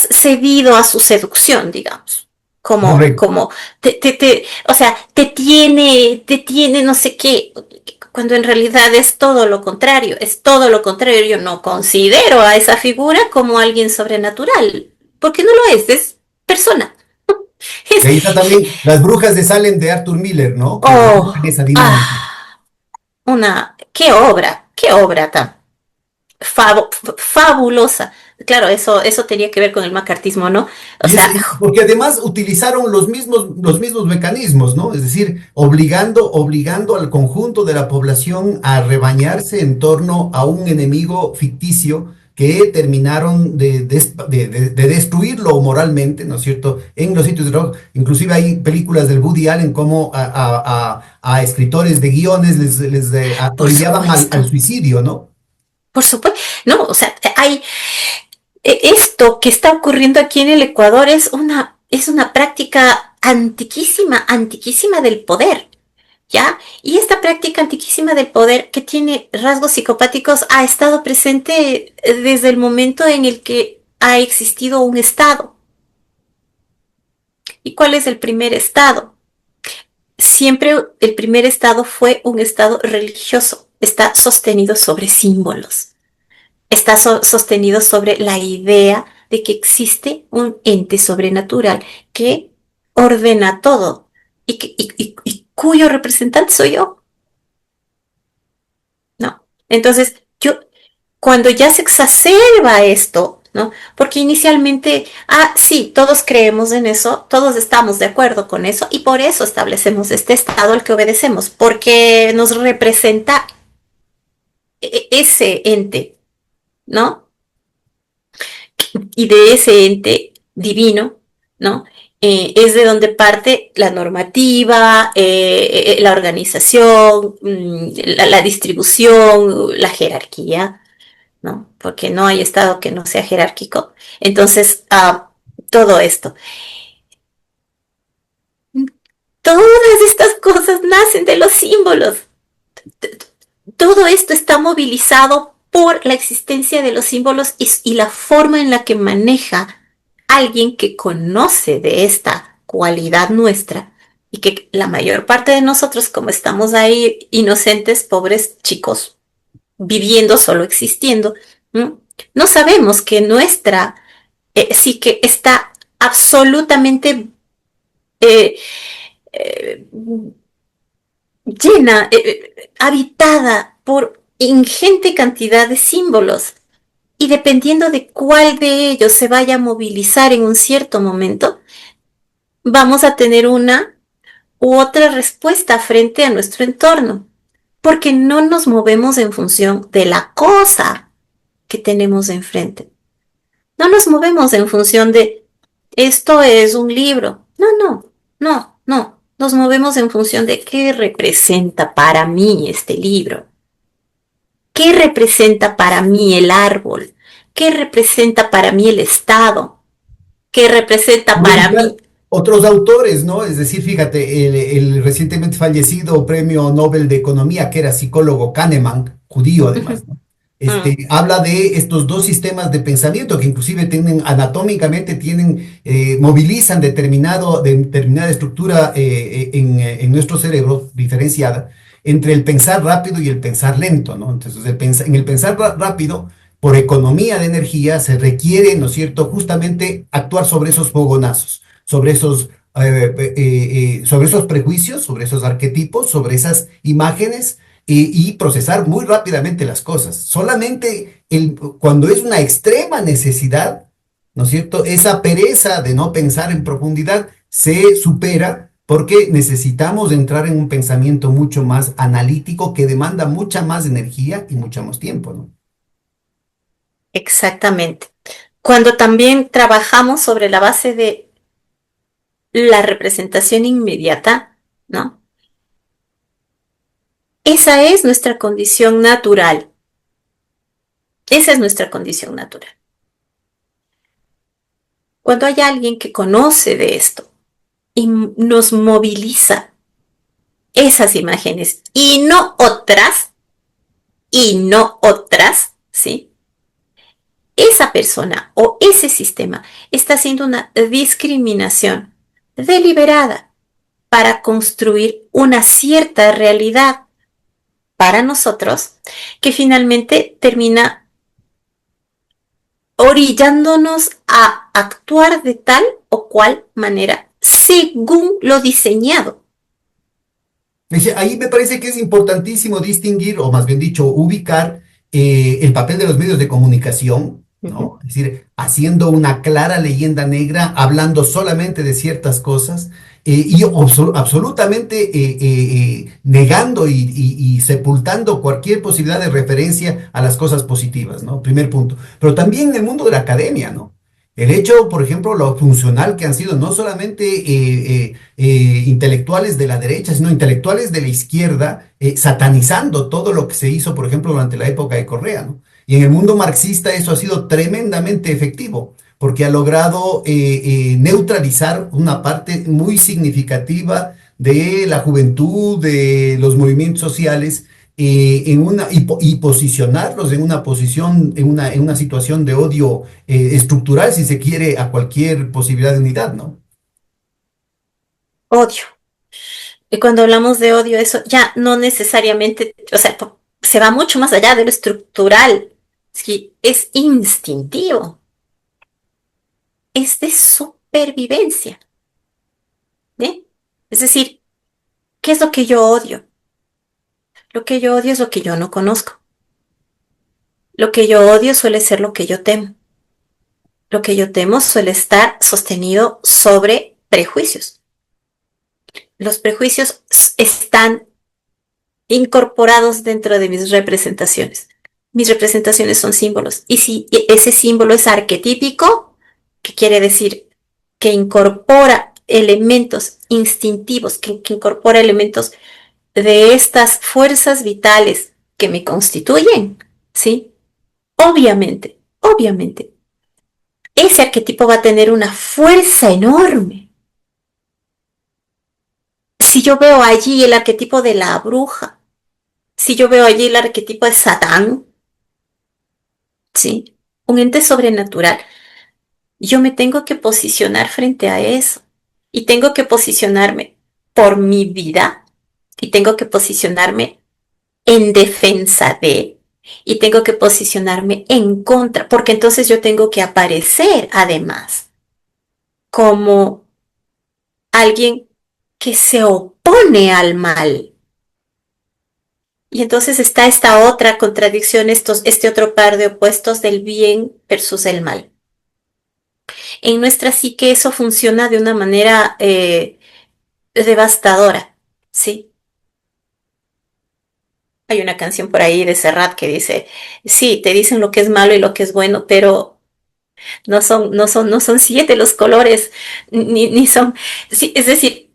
cedido a su seducción, digamos. Correcto. Como, o sea, te tiene no sé qué, cuando en realidad es todo lo contrario, es todo lo contrario. Yo no considero a esa figura como alguien sobrenatural, porque no lo es persona. Y Es, ahí está también las brujas de Salem de Arthur Miller, ¿no? Que oh, rompen esa dinámica. ah, qué obra tan fabulosa. Claro, eso tenía que ver con el macartismo, ¿no? O Y sea, porque además utilizaron los mismos mecanismos, ¿no? Es decir, obligando al conjunto de la población a rebañarse en torno a un enemigo ficticio que terminaron de destruirlo moralmente, ¿no es cierto? En los sitios de trabajo. Inclusive hay películas del Woody Allen como a escritores de guiones por orillaban al supuesto, suicidio, ¿no? por supuesto. No, o sea, hay, Esto que está ocurriendo aquí en el Ecuador es una práctica antiquísima, antiquísima del poder. ¿Ya? Y esta práctica antiquísima del poder que tiene rasgos psicopáticos ha estado presente desde el momento en el que ha existido un Estado. ¿Y cuál es el primer Estado? Siempre el primer Estado fue un Estado religioso. Está sostenido sobre símbolos. Está sostenido sobre la idea de que existe un ente sobrenatural que ordena todo y cuyo representante soy yo. ¿No? Entonces, cuando ya se exacerba esto, ¿no? Porque inicialmente, sí, todos creemos en eso, todos estamos de acuerdo con eso y por eso establecemos este estado al que obedecemos, porque nos representa ese ente, ¿no? Y de ese ente divino, ¿no? Es de donde parte la normativa, la organización, la distribución, la jerarquía, ¿no? Porque no hay Estado que no sea jerárquico. Entonces, todo esto. Todas estas cosas nacen de los símbolos. Todo esto está movilizado por la existencia de los símbolos y la forma en la que maneja alguien que conoce de esta cualidad nuestra y que la mayor parte de nosotros, como estamos ahí inocentes, pobres chicos, viviendo, solo existiendo, no sabemos que nuestra psique está absolutamente eh, eh, llena, habitada por ingente cantidad de símbolos. Y dependiendo de cuál de ellos se vaya a movilizar en un cierto momento, vamos a tener una u otra respuesta frente a nuestro entorno, porque no nos movemos en función de la cosa que tenemos enfrente. No nos movemos en función de esto es un libro. No, no, no, no. Nos movemos en función de qué representa para mí este libro. ¿Qué representa para mí el árbol? ¿Qué representa para mí el Estado? ¿Qué representa para Ubicar mí? otros autores, ¿no? Es decir, fíjate, el recientemente fallecido premio Nobel de Economía, que era psicólogo Kahneman, judío además, ¿no? Habla de estos dos sistemas de pensamiento que inclusive tienen anatómicamente, movilizan determinada estructura en nuestro cerebro diferenciada entre el pensar rápido y el pensar lento, ¿no? Entonces, en el pensar rápido, por economía de energía, se requiere, ¿no es cierto?, justamente actuar sobre esos fogonazos, sobre esos prejuicios, sobre esos arquetipos, sobre esas imágenes y procesar muy rápidamente las cosas. Solamente cuando es una extrema necesidad, ¿no es cierto?, esa pereza de no pensar en profundidad se supera porque necesitamos entrar en un pensamiento mucho más analítico que demanda mucha más energía y mucho más tiempo, ¿no? Exactamente. Cuando también trabajamos sobre la base de la representación inmediata, ¿no? Esa es nuestra condición natural. Esa es nuestra condición natural. Cuando hay alguien que conoce de esto y nos moviliza esas imágenes y no otras, ¿sí? Esa persona o ese sistema está haciendo una discriminación deliberada para construir una cierta realidad para nosotros que finalmente termina orillándonos a actuar de tal o cual manera según lo diseñado. Ahí me parece que es importantísimo distinguir, o más bien dicho, ubicar el papel de los medios de comunicación, Uh -huh. ¿no? Es decir, haciendo una clara leyenda negra, hablando solamente de ciertas cosas y absolutamente negando y sepultando cualquier posibilidad de referencia a las cosas positivas, ¿no? Primer punto. Pero también en el mundo de la academia, ¿no? El hecho, por ejemplo, lo funcional que han sido no solamente intelectuales de la derecha, sino intelectuales de la izquierda, satanizando todo lo que se hizo, por ejemplo, durante la época de Correa, ¿no? Y en el mundo marxista eso ha sido tremendamente efectivo, porque ha logrado neutralizar una parte muy significativa de la juventud, de los movimientos sociales, y posicionarlos en una posición, en una situación de odio estructural, si se quiere, a cualquier posibilidad de unidad, ¿no? Odio. Y cuando hablamos de odio, eso ya no necesariamente, o sea, se va mucho más allá de lo estructural. Sí, es instintivo, es de supervivencia, ¿eh? Es decir, ¿qué es lo que yo odio? Lo que yo odio es lo que yo no conozco. Lo que yo odio suele ser lo que yo temo. Lo que yo temo suele estar sostenido sobre prejuicios. Los prejuicios están incorporados dentro de mis representaciones. Mis representaciones son símbolos. Y si ese símbolo es arquetípico, ¿qué quiere decir? Que incorpora elementos instintivos, que incorpora elementos de estas fuerzas vitales que me constituyen, ¿sí? Obviamente, ese arquetipo va a tener una fuerza enorme. Si yo veo allí el arquetipo de la bruja, si yo veo allí el arquetipo de Satán, ¿sí? Un ente sobrenatural, yo me tengo que posicionar frente a eso y tengo que posicionarme por mi vida y tengo que posicionarme en defensa de y tengo que posicionarme en contra, porque entonces yo tengo que aparecer además como alguien que se opone al mal. Y entonces está esta otra contradicción, este otro par de opuestos del bien versus el mal. En nuestra psique eso funciona de una manera devastadora, ¿sí? Hay una canción por ahí de Serrat que dice, sí, te dicen lo que es malo y lo que es bueno, pero no son siete los colores, ni son, sí, es decir,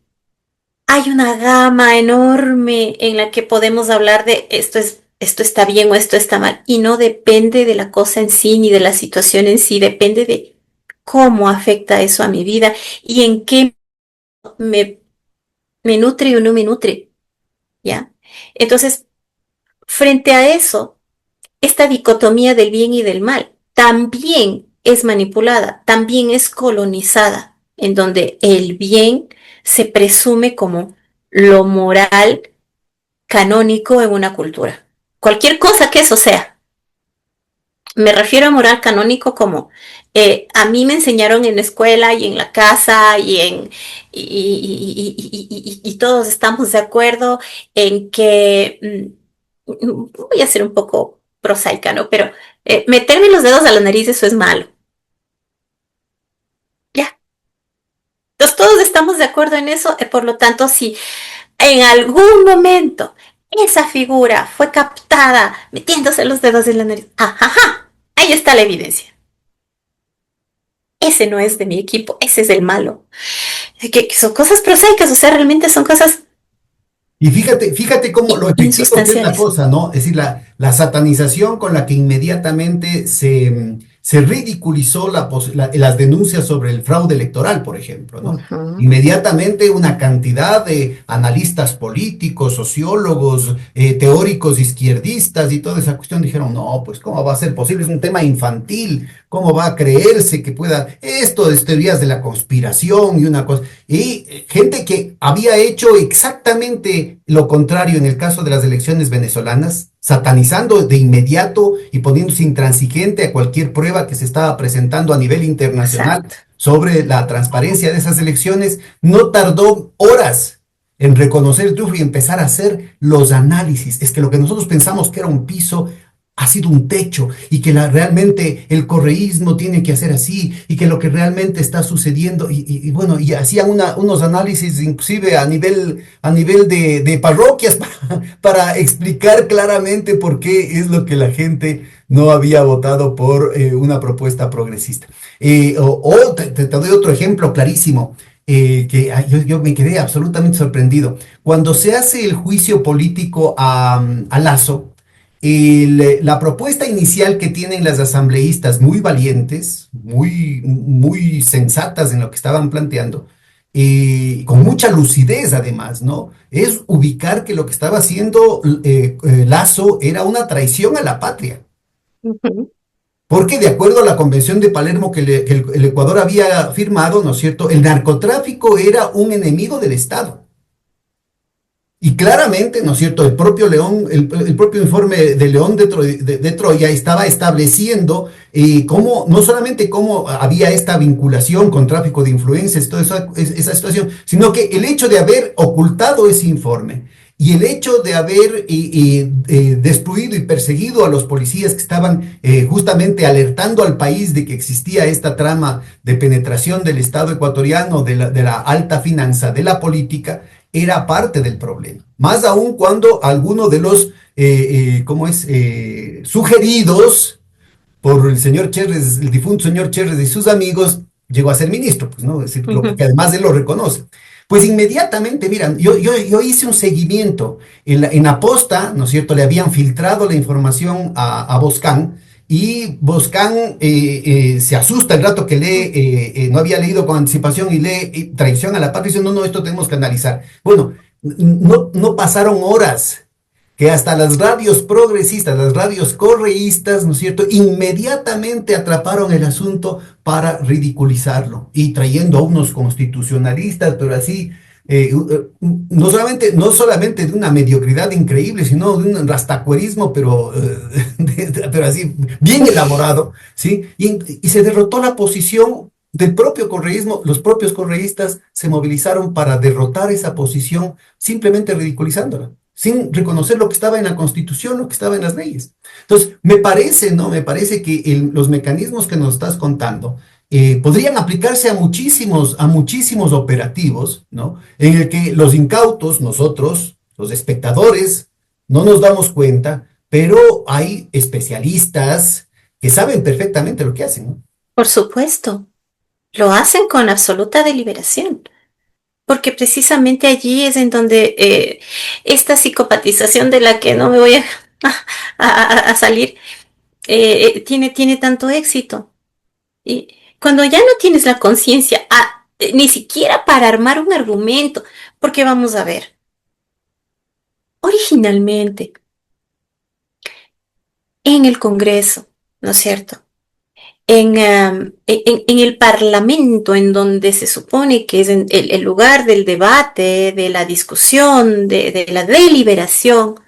hay una gama enorme en la que podemos hablar de esto está bien o esto está mal, y no depende de la cosa en sí ni de la situación en sí, depende de cómo afecta eso a mi vida y en qué me, me nutre o no me nutre, ¿ya? Entonces, frente a eso, esta dicotomía del bien y del mal también es manipulada, también es colonizada, en donde el bien se presume como lo moral canónico en una cultura. Cualquier cosa que eso sea. Me refiero a moral canónico como a mí me enseñaron en la escuela y en la casa y todos estamos de acuerdo en que, voy a ser un poco prosaica, ¿no? Pero meterme los dedos a la nariz, eso es malo. Ya. Entonces todos estamos de acuerdo en eso, por lo tanto, si en algún momento esa figura fue captada metiéndose los dedos en la nariz, ajaja, ahí está la evidencia. Ese no es de mi equipo, ese es el malo. Que son cosas prosaicas, o sea, realmente son cosas Y fíjate cómo lo efectivo que es la insustanciales. cosa, ¿no? Es decir, la satanización con la que inmediatamente se ridiculizó las denuncias sobre el fraude electoral, por ejemplo, ¿no? Ujú. Inmediatamente una cantidad de analistas políticos, sociólogos, teóricos izquierdistas y toda esa cuestión dijeron, no, pues ¿cómo va a ser posible? Es un tema infantil, ¿cómo va a creerse que pueda esto de teorías de la conspiración y una cosa? Y gente que había hecho exactamente lo contrario en el caso de las elecciones venezolanas, satanizando de inmediato y poniéndose intransigente a cualquier prueba que se estaba presentando a nivel internacional Exacto. sobre la transparencia de esas elecciones, no tardó horas en reconocer el triunfo y empezar a hacer los análisis. Es que lo que nosotros pensamos que era un piso ha sido un techo y que realmente el correísmo tiene que hacer así y que lo que realmente está sucediendo y bueno, y hacían unos análisis inclusive a nivel de parroquias para explicar claramente por qué es lo que la gente no había votado por una propuesta progresista. Te doy otro ejemplo clarísimo. Yo me quedé absolutamente sorprendido. Cuando se hace el juicio político a Lazo, la propuesta inicial que tienen las asambleístas, muy valientes, muy sensatas en lo que estaban planteando, con mucha lucidez además, ¿no? Es ubicar que lo que estaba haciendo Lazo era una traición a la patria. Ujú, Porque de acuerdo a la Convención de Palermo que el Ecuador había firmado, ¿no es cierto?, el narcotráfico era un enemigo del Estado. Y claramente, ¿no es cierto?, el propio León, el propio informe de León de Troya estaba estableciendo cómo, no solamente cómo había esta vinculación con tráfico de influencias, toda esa situación, sino que el hecho de haber ocultado ese informe y el hecho de haber destruido y perseguido a los policías que estaban justamente alertando al país de que existía esta trama de penetración del Estado ecuatoriano, de la alta finanza, de la política, era parte del problema. Más aún cuando alguno de los, ¿cómo es?, sugeridos por el señor Cherres, el difunto señor Cherres y sus amigos, llegó a ser ministro, pues, ¿no? Es decir, ujú. que además él lo reconoce. Pues inmediatamente, miran, yo hice un seguimiento. En Aposta, ¿no es cierto?, le habían filtrado la información a Boscan, y Boscan se asusta el rato que lee, no había leído con anticipación y lee traición a la patria, y dice, no, no, esto tenemos que analizar. Bueno, no pasaron horas que hasta las radios progresistas, las radios correístas, ¿no es cierto?, inmediatamente atraparon el asunto para ridiculizarlo y trayendo a unos constitucionalistas, pero así, no solamente de una mediocridad increíble, sino de un rastacuerismo, pero, pero así, bien elaborado, ¿sí? Y se derrotó la posición del propio correísmo. Los propios correístas se movilizaron para derrotar esa posición simplemente ridiculizándola, sin reconocer lo que estaba en la Constitución, lo que estaba en las leyes. Entonces, me parece, ¿no? Me parece que los mecanismos que nos estás contando podrían aplicarse a muchísimos operativos, ¿no? En el que los incautos, nosotros, los espectadores, no nos damos cuenta, pero hay especialistas que saben perfectamente lo que hacen, ¿no? Por supuesto, lo hacen con absoluta deliberación, porque precisamente allí es en donde esta psicopatización de la que no me voy a salir tiene tanto éxito. Y cuando ya no tienes la conciencia, ni siquiera para armar un argumento, porque vamos a ver, originalmente en el Congreso, ¿no es cierto? En el Parlamento, en donde se supone que es el lugar del debate, de la discusión, de la deliberación,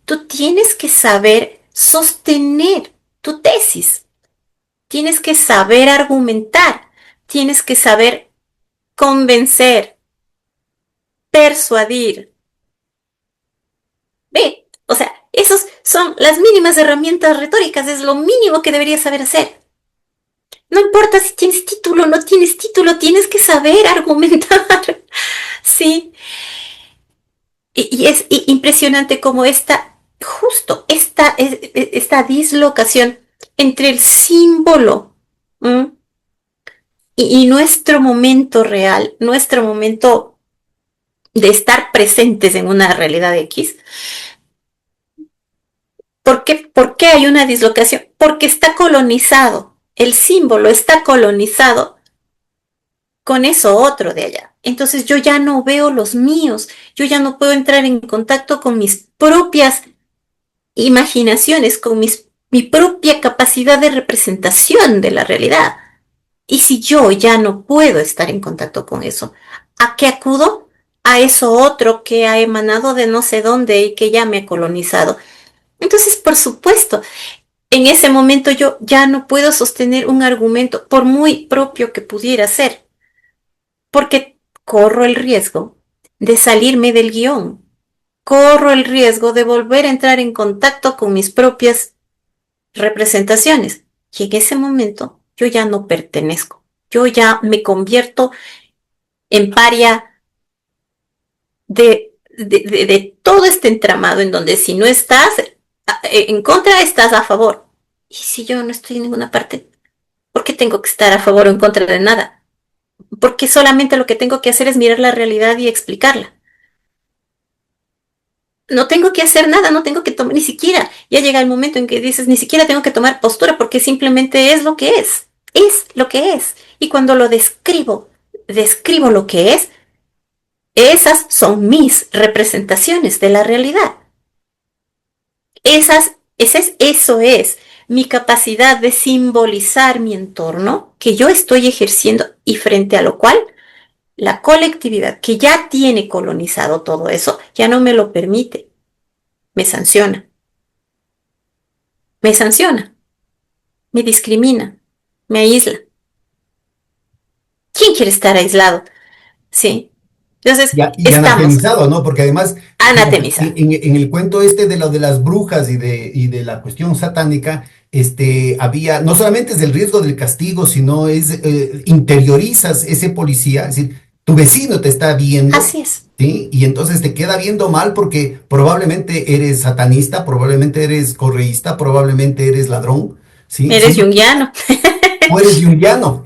tú tienes que saber sostener tu tesis, tienes que saber argumentar, tienes que saber convencer, persuadir. Ve, o sea, esos son las mínimas herramientas retóricas, es lo mínimo que deberías saber hacer. No importa si tienes título o no tienes título, tienes que saber argumentar. Sí, y es impresionante cómo esta dislocación entre el símbolo, ¿m? Y nuestro momento real, nuestro momento de estar presentes en una realidad X. ¿Por qué hay una dislocación? Porque está colonizado, el símbolo está colonizado con eso otro de allá. Entonces yo ya no veo los míos, yo ya no puedo entrar en contacto con mis propias imaginaciones, mi propia capacidad de representación de la realidad. Y si yo ya no puedo estar en contacto con eso, ¿a qué acudo? A eso otro que ha emanado de no sé dónde y que ya me ha colonizado. Entonces, por supuesto, en ese momento yo ya no puedo sostener un argumento, por muy propio que pudiera ser, porque corro el riesgo de salirme del guión, corro el riesgo de volver a entrar en contacto con mis propias representaciones. Y en ese momento yo ya no pertenezco, yo ya me convierto en paria de todo este entramado en donde si no estás en contra, estás a favor. Y si yo no estoy en ninguna parte, ¿por qué tengo que estar a favor o en contra de nada? Porque solamente lo que tengo que hacer es mirar la realidad y explicarla. no tengo que hacer nada, no tengo que tomar, ni siquiera, ya llega el momento en que dices, ni siquiera tengo que tomar postura porque simplemente es lo que es. Y cuando lo describo lo que es, esas son mis representaciones de la realidad. Eso es mi capacidad de simbolizar mi entorno que yo estoy ejerciendo y frente a lo cual la colectividad que ya tiene colonizado todo eso ya no me lo permite, me sanciona, me sanciona, me discrimina, me aísla. ¿Quién quiere estar aislado? Sí. Entonces, Y estamos anatemizado, ¿no? Porque además, fíjate, anatemizados. en el cuento este de lo de las brujas y de la cuestión satánica, había, no solamente es el riesgo del castigo, sino interiorizas ese policía, es decir, tu vecino te está viendo, Así es. ¿sí? Y entonces te queda viendo mal porque probablemente eres satanista, probablemente eres correísta, probablemente eres ladrón, ¿sí? Eres junguiano. O eres junguiano,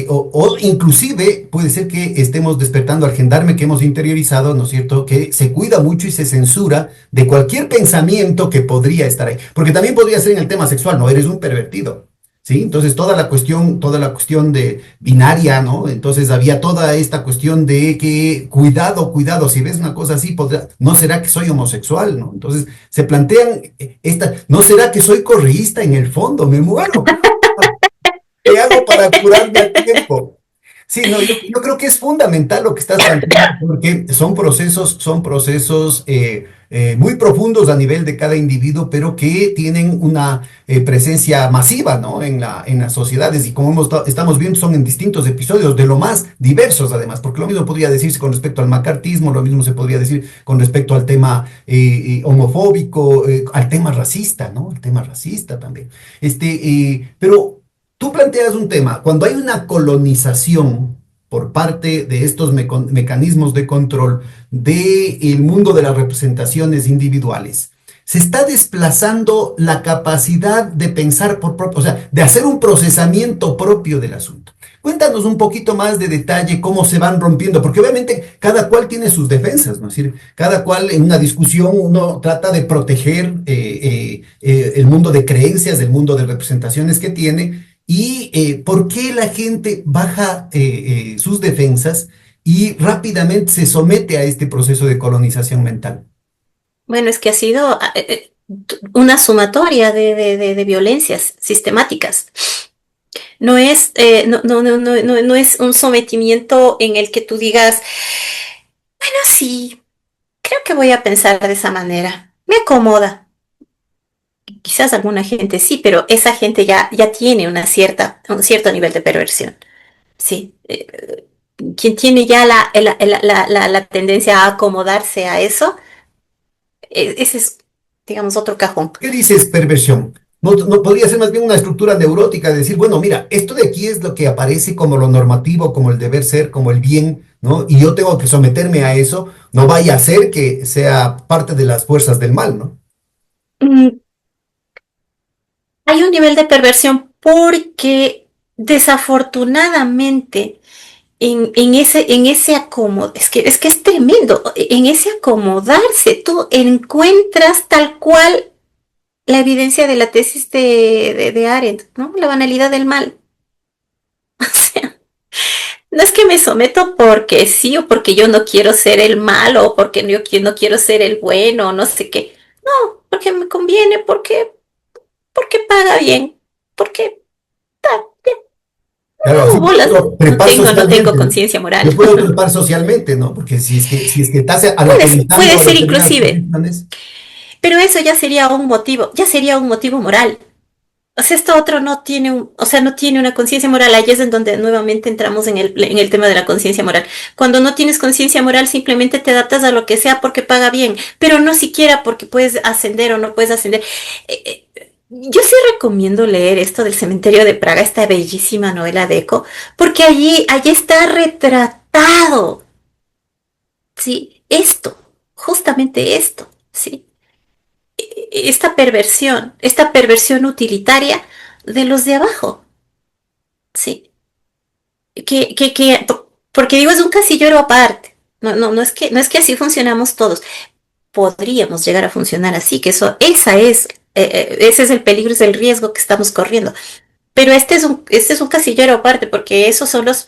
o inclusive puede ser que estemos despertando al gendarme que hemos interiorizado, ¿no es cierto?, que se cuida mucho y se censura de cualquier pensamiento que podría estar ahí, porque también podría ser en el tema sexual, no eres un pervertido, ¿sí? Entonces toda la cuestión de binaria, ¿no? Entonces había toda esta cuestión de que cuidado, cuidado, si ves una cosa así, no será que soy homosexual, ¿no? Entonces se plantean no será que soy correísta en el fondo, me muero. ¿Qué hago para curarme a tiempo? Sí, no, yo creo que es fundamental lo que estás planteando porque son procesos muy profundos a nivel de cada individuo, pero que tienen una presencia masiva, ¿no? En las sociedades y como estamos viendo son en distintos episodios de lo más diversos además, porque lo mismo podría decirse con respecto al macartismo, lo mismo se podría decir con respecto al tema homofóbico, al tema racista, ¿no? El tema racista también. Pero tú planteas un tema, cuando hay una colonización por parte de estos mecanismos de control del mundo de las representaciones individuales, se está desplazando la capacidad de pensar por propio, o sea, de hacer un procesamiento propio del asunto. Cuéntanos un poquito más de detalle cómo se van rompiendo, porque obviamente cada cual tiene sus defensas, ¿no? Es decir, cada cual en una discusión uno trata de proteger el mundo de creencias, el mundo de representaciones que tiene, y por qué la gente baja sus defensas y rápidamente se somete a este proceso de colonización mental. Bueno, es que ha sido una sumatoria de violencias sistemáticas. No es un sometimiento en el que tú digas, bueno, sí, creo que voy a pensar de esa manera. Me acomoda. Quizás alguna gente sí, pero esa gente ya tiene un cierto nivel de perversión. Sí. Quien tiene ya la tendencia a acomodarse a eso, ese es, digamos, otro cajón. ¿Qué dices perversión? No podría ser más bien una estructura neurótica de decir, bueno, mira, esto de aquí es lo que aparece como lo normativo, como el deber ser, como el bien, ¿no? Y yo tengo que someterme a eso, no vaya a ser que sea parte de las fuerzas del mal, ¿no? Mm, Hay un nivel de perversión porque desafortunadamente en ese es que es tremendo, en ese acomodarse tú encuentras tal cual la evidencia de la tesis de Arendt, ¿no? La banalidad del mal. O sea, no es que me someto porque sí o porque yo no quiero ser el malo o porque no quiero ser el bueno, no sé qué. No, porque me conviene, porque paga bien, porque está bien. Claro, así No, bolas, trepar no tengo socialmente, ¿no? conciencia moral. Yo puedo trepar socialmente, ¿no? Porque si es que estás Puede anatomizando ser determinadas inclusive, posiciones, pero eso ya sería un motivo moral. O sea, esto otro no tiene o sea, no tiene una conciencia moral. Ahí es en donde nuevamente entramos en el tema de la conciencia moral. Cuando no tienes conciencia moral, simplemente te adaptas a lo que sea porque paga bien, pero no siquiera porque puedes ascender o no puedes ascender. Yo sí recomiendo leer esto del Cementerio de Praga, esta bellísima novela de Eco, porque allí está retratado, ¿sí? Esto, justamente esto, ¿sí? Esta perversión utilitaria de los de abajo, ¿sí? Porque digo, es un casillero aparte. No es que así funcionamos todos. podríamos llegar a funcionar así, que ese es el peligro, es el riesgo que estamos corriendo. Pero este es un casillero aparte, porque esos son los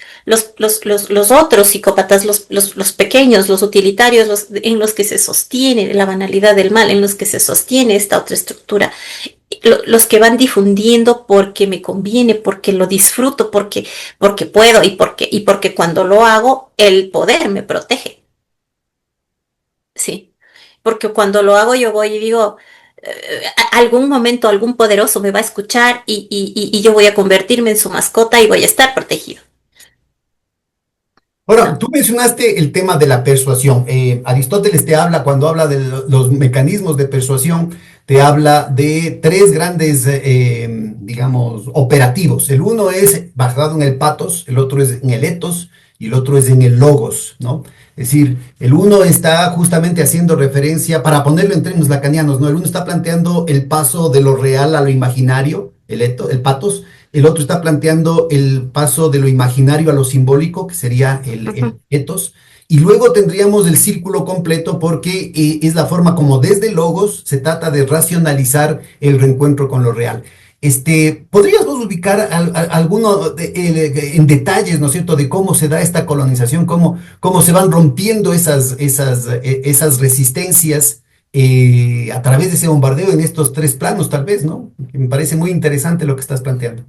otros psicópatas, los pequeños, los utilitarios, en los que se sostiene la banalidad del mal, en los que se sostiene esta otra estructura, los que van difundiendo porque me conviene, porque lo disfruto, porque puedo y porque cuando lo hago, el poder me protege. Sí, porque cuando lo hago yo voy y digo, algún momento algún poderoso me va a escuchar y yo voy a convertirme en su mascota y voy a estar protegido, Ahora, ¿no? tú mencionaste el tema de la persuasión. Aristóteles te habla, cuando habla de los mecanismos de persuasión, te habla de tres grandes, digamos, operativos. El uno es basado en el patos, el otro es en el ethos y el otro es en el logos, ¿no? Es decir, el uno está justamente haciendo referencia, para ponerlo en términos lacanianos, ¿no? El uno está planteando el paso de lo real a lo imaginario, el patos. El otro está planteando el paso de lo imaginario a lo simbólico, que sería el Ujú. ethos. Y luego tendríamos el círculo completo porque es la forma como desde logos se trata de racionalizar el reencuentro con lo real. ¿Podrías vos ubicar alguno en detalles, ¿no es cierto?, de cómo se da esta colonización, cómo se van rompiendo esas resistencias a través de ese bombardeo en estos tres planos, tal vez, ¿no? Me parece muy interesante lo que estás planteando.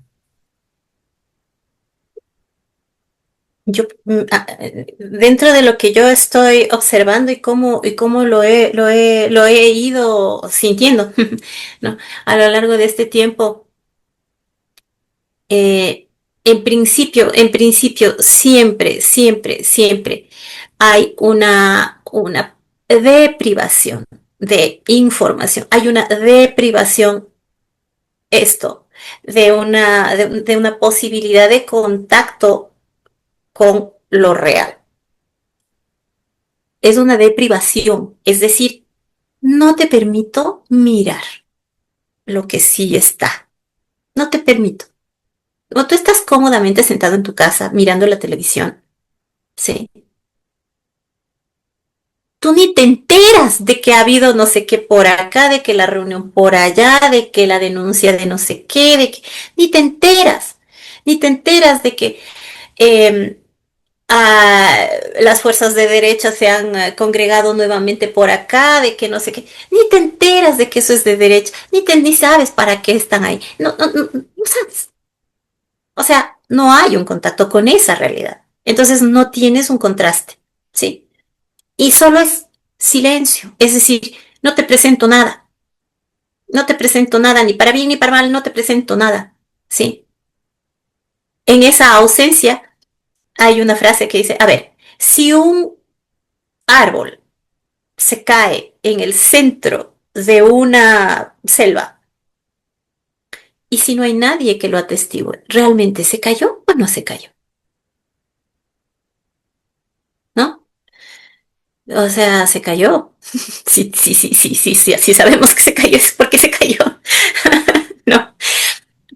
Dentro de lo que yo estoy observando y cómo lo he ido sintiendo, ¿no? A lo largo de este tiempo, eh, en principio, siempre, siempre, siempre hay una deprivación de información, hay una deprivación, esto, de una posibilidad de contacto con lo real. Es una deprivación, es decir, no te permito mirar lo que sí está, no te permito. O tú estás cómodamente sentado en tu casa mirando la televisión, ¿sí? Tú ni te enteras de que ha habido no sé qué por acá, de que la reunión por allá, de que la denuncia de no sé qué, ni te enteras, ni te enteras de que eh, las fuerzas de derecha se han congregado nuevamente por acá, de que no sé qué, ni te enteras de que eso es de derecha, ni sabes para qué están ahí, no, no, no, no sabes. O sea, no hay un contacto con esa realidad. Entonces no tienes un contraste, ¿sí? Y solo es silencio, es decir, no te presento nada, no te presento nada, ni para bien ni para mal, no te presento nada, ¿sí? En esa ausencia hay una frase que dice, a ver, si un árbol se cae en el centro de una selva y si no hay nadie que lo atestigue, ¿realmente se cayó o no se cayó? ¿No? O sea, se cayó. Sí, sí, sí, sí, sí, sí, así sabemos que se cayó, es porque se cayó. No,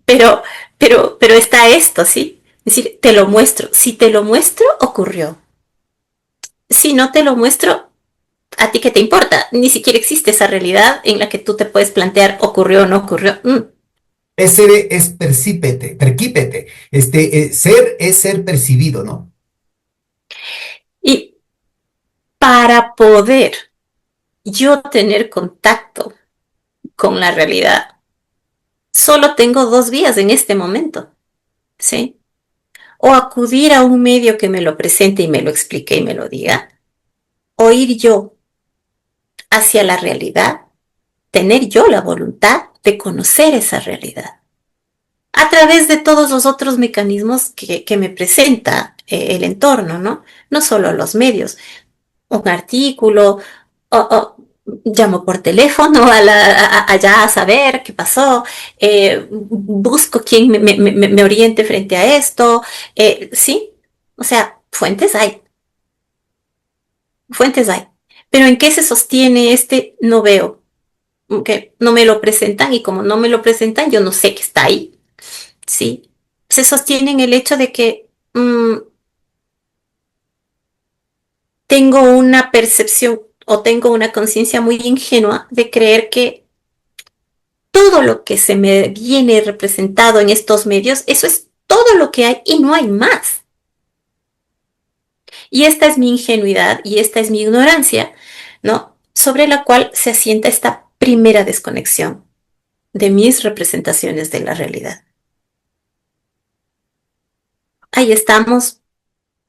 pero, pero está esto, ¿sí? Es decir, te lo muestro. Si te lo muestro, ocurrió. Si no te lo muestro, ¿a ti qué te importa? Ni siquiera existe esa realidad en la que tú te puedes plantear, ocurrió o no ocurrió. Essere es percípete, perquípete. Ser es ser percibido, ¿no? Y para poder yo tener contacto con la realidad, solo tengo dos vías en este momento, ¿sí? O acudir a un medio que me lo presente y me lo explique y me lo diga, o ir yo hacia la realidad, tener yo la voluntad de conocer esa realidad a través de todos los otros mecanismos que me presenta el entorno, ¿no? No solo los medios, un artículo, o llamo por teléfono allá a saber qué pasó, busco quién me oriente frente a esto, ¿sí? O sea, fuentes hay. Pero ¿en qué se sostiene este? No veo, que no me lo presentan y como no me lo presentan, yo no sé que está ahí, ¿sí? Se sostiene en el hecho de que tengo una percepción, o tengo una conciencia muy ingenua de creer que todo lo que se me viene representado en estos medios, eso es todo lo que hay y no hay más. Y esta es mi ingenuidad y esta es mi ignorancia, ¿no? Sobre la cual se asienta esta primera desconexión de mis representaciones de la realidad. Ahí estamos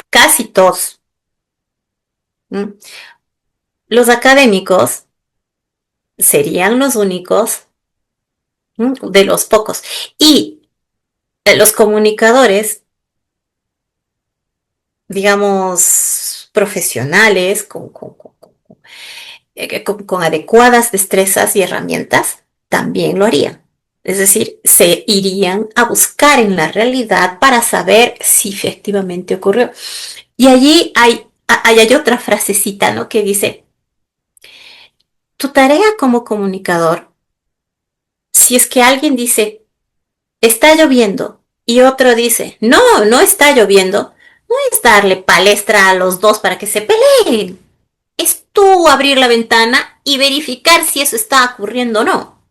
casi todos. ¿Mm? Los académicos serían los únicos, ¿m? De los pocos. Y los comunicadores, digamos, profesionales, con adecuadas destrezas y herramientas, también lo harían. Es decir, se irían a buscar en la realidad para saber si efectivamente ocurrió. Y allí hay otra frasecita, ¿no? Que dice, tu tarea como comunicador, si es que alguien dice, está lloviendo, y otro dice, no, no está lloviendo, no es darle palestra a los dos para que se peleen. Es tú abrir la ventana y verificar si eso está ocurriendo o no.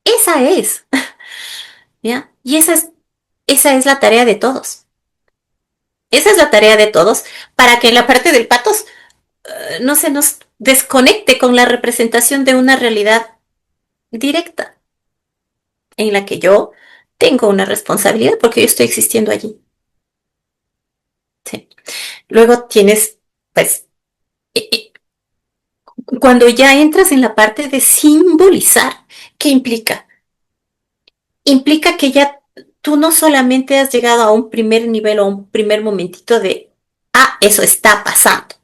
Esa es, ¿ya? Y esa es la tarea de todos. Esa es la tarea de todos para que en la parte del patos no se nos desconecte con la representación de una realidad directa en la que yo tengo una responsabilidad porque yo estoy existiendo allí. ¿Sí? Luego tienes, pues, cuando ya entras en la parte de simbolizar, ¿qué implica? Implica que ya tú no solamente has llegado a un primer nivel o un primer momentito de, ah, eso está pasando,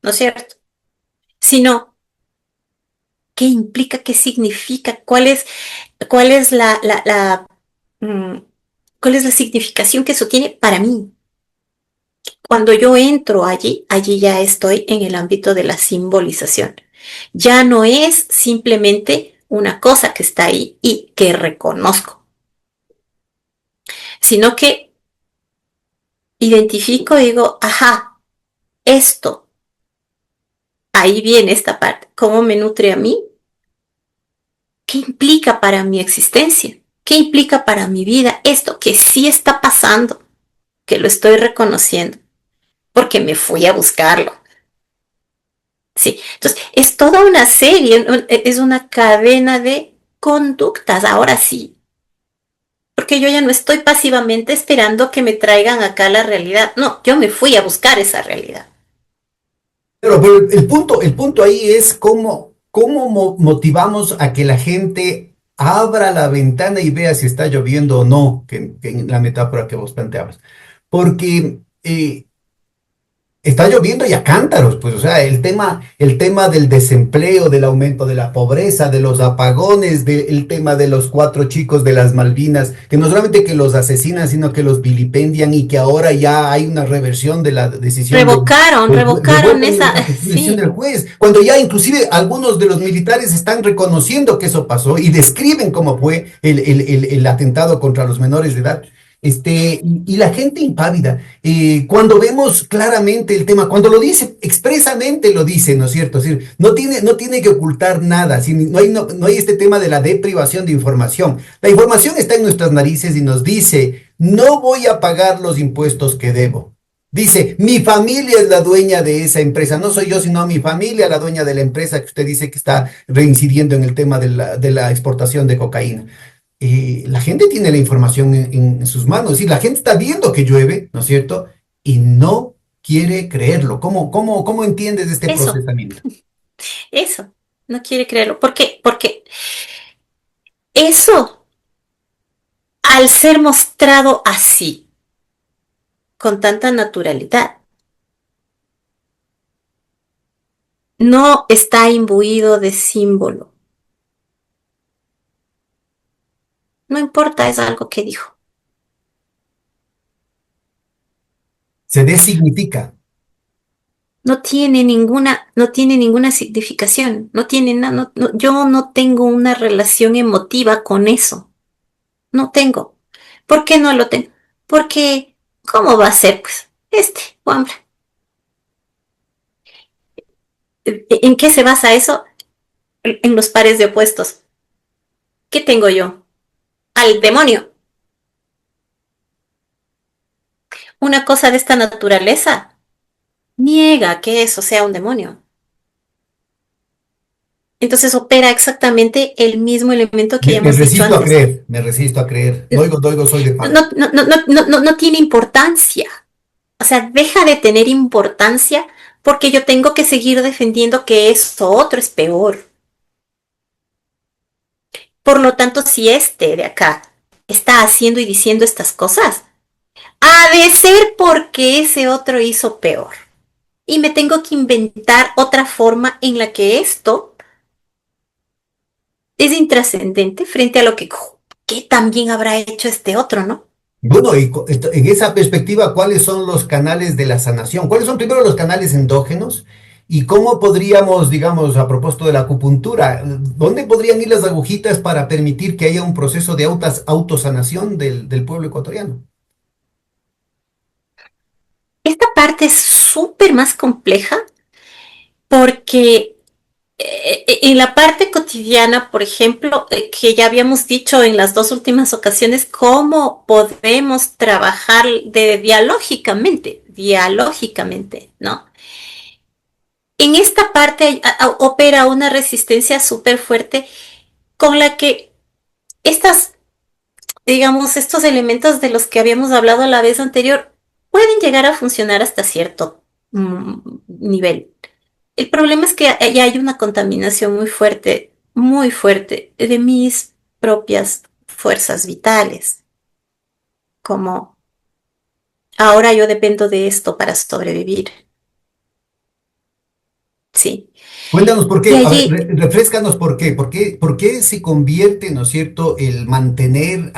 ¿no es cierto? Sino, ¿qué implica? ¿Qué significa? ¿Cuál es mm, cuál es la significación que eso tiene para mí? Cuando yo entro allí ya estoy en el ámbito de la simbolización. Ya no es simplemente una cosa que está ahí y que reconozco, sino que identifico y digo, ajá, esto, ahí viene esta parte, ¿cómo me nutre a mí? ¿Qué implica para mi existencia? ¿Qué implica para mi vida esto que sí está pasando, que lo estoy reconociendo, porque me fui a buscarlo? Sí, entonces es toda una serie, es una cadena de conductas, ahora sí, porque yo ya no estoy pasivamente esperando que me traigan acá la realidad, no, yo me fui a buscar esa realidad. Pero el punto ahí es cómo motivamos a que la gente abra la ventana y vea si está lloviendo o no, que en la metáfora que vos planteabas. Porque está lloviendo y a cántaros, pues, o sea, el tema del desempleo, del aumento de la pobreza, de los apagones, el tema de los cuatro chicos de las Malvinas, que no solamente que los asesinan, sino que los vilipendian y que ahora ya hay una reversión de la decisión Revocaron revuelven esa, la decisión sí, del juez, cuando ya inclusive algunos de los militares están reconociendo que eso pasó y describen cómo fue el atentado contra los menores de edad. Y la gente impávida, cuando vemos claramente el tema, cuando lo dice, expresamente lo dice, ¿no es cierto? Es decir, no tiene que ocultar nada, no hay este tema de la deprivación de información. La información está en nuestras narices y nos dice, no voy a pagar los impuestos que debo. Dice, mi familia es la dueña de esa empresa, no soy yo, sino mi familia la dueña de la empresa que usted dice que está reincidiendo en el tema de la exportación de cocaína. La gente tiene la información en sus manos y la gente está viendo que llueve, ¿no es cierto? Y no quiere creerlo. ¿Cómo entiendes este eso, procesamiento? eso, no quiere creerlo. ¿Por qué? Porque eso, al ser mostrado así, con tanta naturalidad, no está imbuido de símbolo. No importa, es algo que dijo. Se designifica. No tiene ninguna significación, no tiene nada, yo no tengo una relación emotiva con eso, no tengo. ¿Por qué no lo tengo? Porque, ¿cómo va a ser, pues? Hombre, ¿En qué se basa eso? En los pares de opuestos. ¿Qué tengo yo? Al demonio. Una cosa de esta naturaleza niega que eso sea un demonio. Entonces opera exactamente el mismo elemento que ya Me hemos dicho resisto a antes. creer, me resisto a creer. Doigo, doigo, soy de palo. No tiene importancia. O sea, deja de tener importancia porque yo tengo que seguir defendiendo que esto otro es peor. Por lo tanto, si este de acá está haciendo y diciendo estas cosas, ha de ser porque ese otro hizo peor. Y me tengo que inventar otra forma en la que esto es intrascendente frente a lo que también habrá hecho este otro, ¿no? Bueno, y en esa perspectiva, ¿cuáles son los canales de la sanación? ¿Cuáles son primero los canales endógenos? ¿Y cómo podríamos, digamos, a propósito de la acupuntura, dónde podrían ir las agujitas para permitir que haya un proceso de autosanación del pueblo ecuatoriano? Esta parte es súper más compleja porque en la parte cotidiana, por ejemplo, que ya habíamos dicho en las dos últimas ocasiones, cómo podemos trabajar dialógicamente, ¿no? En esta parte opera una resistencia súper fuerte con la que estas, digamos, estos elementos de los que habíamos hablado la vez anterior pueden llegar a funcionar hasta cierto nivel. El problema es que ya hay una contaminación muy fuerte de mis propias fuerzas vitales, como ahora yo dependo de esto para sobrevivir, ¿sí? Cuéntanos por Y qué, a ver, allí, refrescanos por qué, por qué se convierte, ¿no es cierto?, el mantener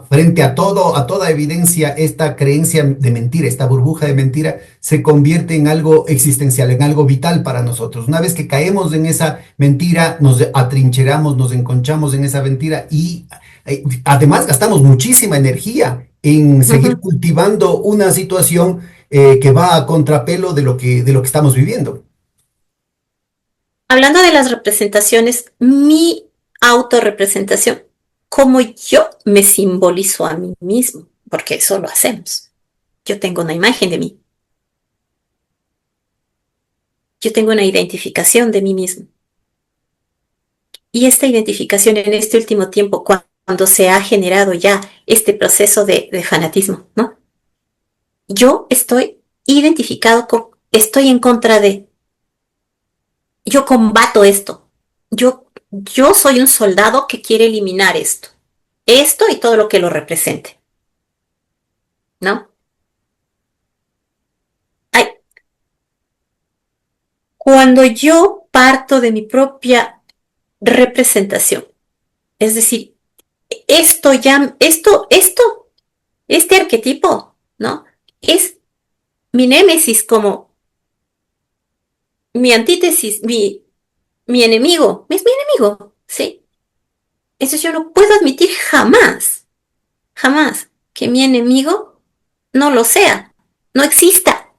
frente a todo, a toda evidencia, esta creencia de mentira, esta burbuja de mentira, se convierte en algo existencial, en algo vital para nosotros. Una vez que caemos en esa mentira, nos atrincheramos, nos enconchamos en esa mentira y además gastamos muchísima energía en seguir ujú. cultivando una situación que va a contrapelo de lo que estamos viviendo. Hablando de las representaciones, mi autorrepresentación, como yo me simbolizo a mí mismo, porque eso lo hacemos. Yo tengo una imagen de mí, yo tengo una identificación de mí mismo. Y esta identificación en este último tiempo, cuando se ha generado ya este proceso de fanatismo, ¿no? Yo estoy identificado estoy en contra yo combato esto. Yo soy un soldado que quiere eliminar esto y todo lo que lo represente, ¿no? Ay, cuando yo parto de mi propia representación, es decir, este arquetipo, ¿no? Es mi némesis como mi antítesis, mi enemigo, es mi enemigo, ¿sí? Entonces yo no puedo admitir jamás, que mi enemigo no lo sea, no exista,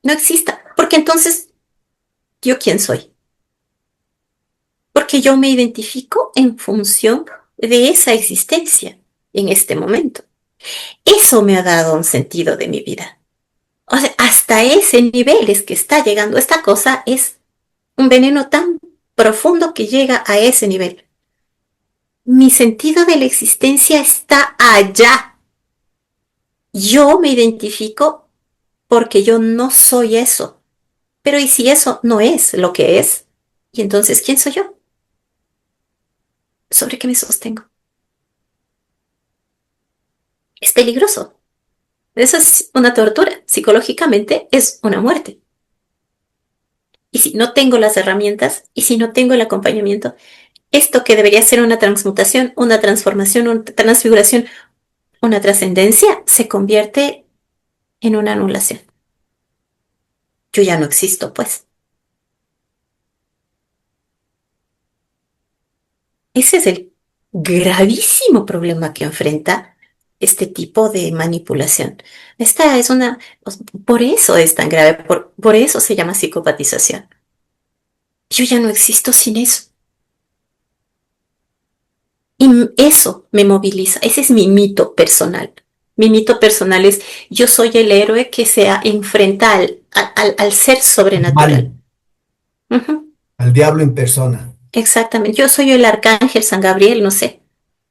no exista, porque entonces, ¿yo quién soy? Porque yo me identifico en función de esa existencia en este momento. Eso me ha dado un sentido de mi vida. O sea, hasta ese nivel es que está llegando esta cosa, es un veneno tan profundo que llega a ese nivel. Mi sentido de la existencia está allá. Yo me identifico porque yo no soy eso. Pero ¿y si eso no es lo que es? ¿Y entonces quién soy yo? ¿Sobre qué me sostengo? Es peligroso. Eso es una tortura. Psicológicamente es una muerte. Y si no tengo las herramientas y si no tengo el acompañamiento, esto que debería ser una transmutación, una transformación, una transfiguración, una trascendencia, se convierte en una anulación. Yo ya no existo, pues. Ese es el gravísimo problema que enfrenta este tipo de manipulación. Esta es una, por eso es tan grave, por eso se llama psicopatización. Yo ya no existo sin eso. Y eso me moviliza, ese es mi mito personal. Mi mito personal es, yo soy el héroe que se enfrenta al ser sobrenatural. Mal, Ujú, al diablo en persona. exactamente, yo soy el arcángel San Gabriel, no sé.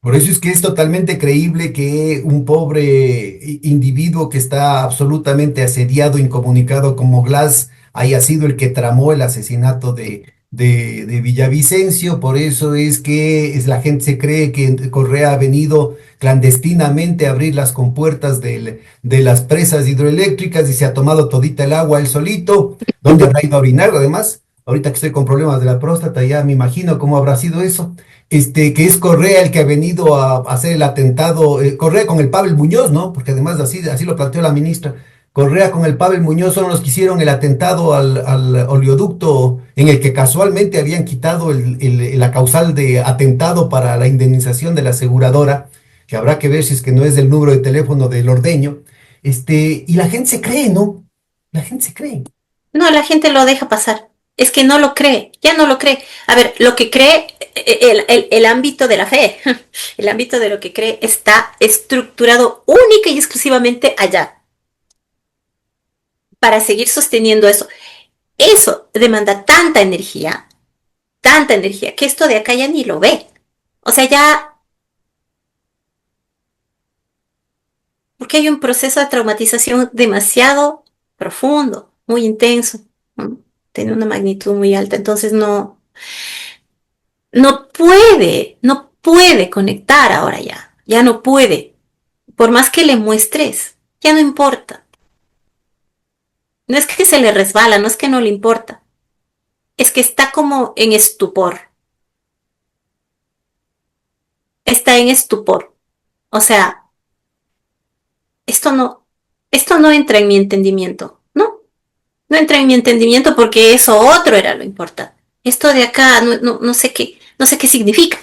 Por eso es que es totalmente creíble que un pobre individuo que está absolutamente asediado, incomunicado como Glass, haya sido el que tramó el asesinato de Villavicencio. Por eso es que la gente se cree que Correa ha venido clandestinamente a abrir las compuertas de las presas hidroeléctricas y se ha tomado todita el agua él solito. ¿Dónde habrá ido a orinar además? Ahorita que estoy con problemas de la próstata, ya me imagino cómo habrá sido eso. Que es Correa el que ha venido a hacer el atentado, Correa con el Pavel Muñoz, ¿no? Porque además así lo planteó la ministra. Correa con el Pavel Muñoz son los que hicieron el atentado al oleoducto en el que casualmente habían quitado la causal de atentado para la indemnización de la aseguradora, que habrá que ver si es que no es el número de teléfono del ordeño. Y la gente se cree, ¿no? La gente se cree. No, la gente lo deja pasar. Es que no lo cree, ya no lo cree. A ver, lo que cree, el ámbito de la fe, el ámbito de lo que cree está estructurado única y exclusivamente allá, para seguir sosteniendo eso. Eso demanda tanta energía, que esto de acá ya ni lo ve. O sea, ya, porque hay un proceso de traumatización demasiado profundo, muy intenso, ¿no? Tiene una magnitud muy alta, entonces no puede conectar ahora ya, ya no puede. Por más que le muestres, ya no importa. No es que se le resbala, no es que no le importa, es que está como en estupor, está en estupor. O sea, esto no, esto no entra en mi entendimiento, ¿no? No entra en mi entendimiento porque eso otro era lo importante. Esto de acá no sé qué, no sé qué significa.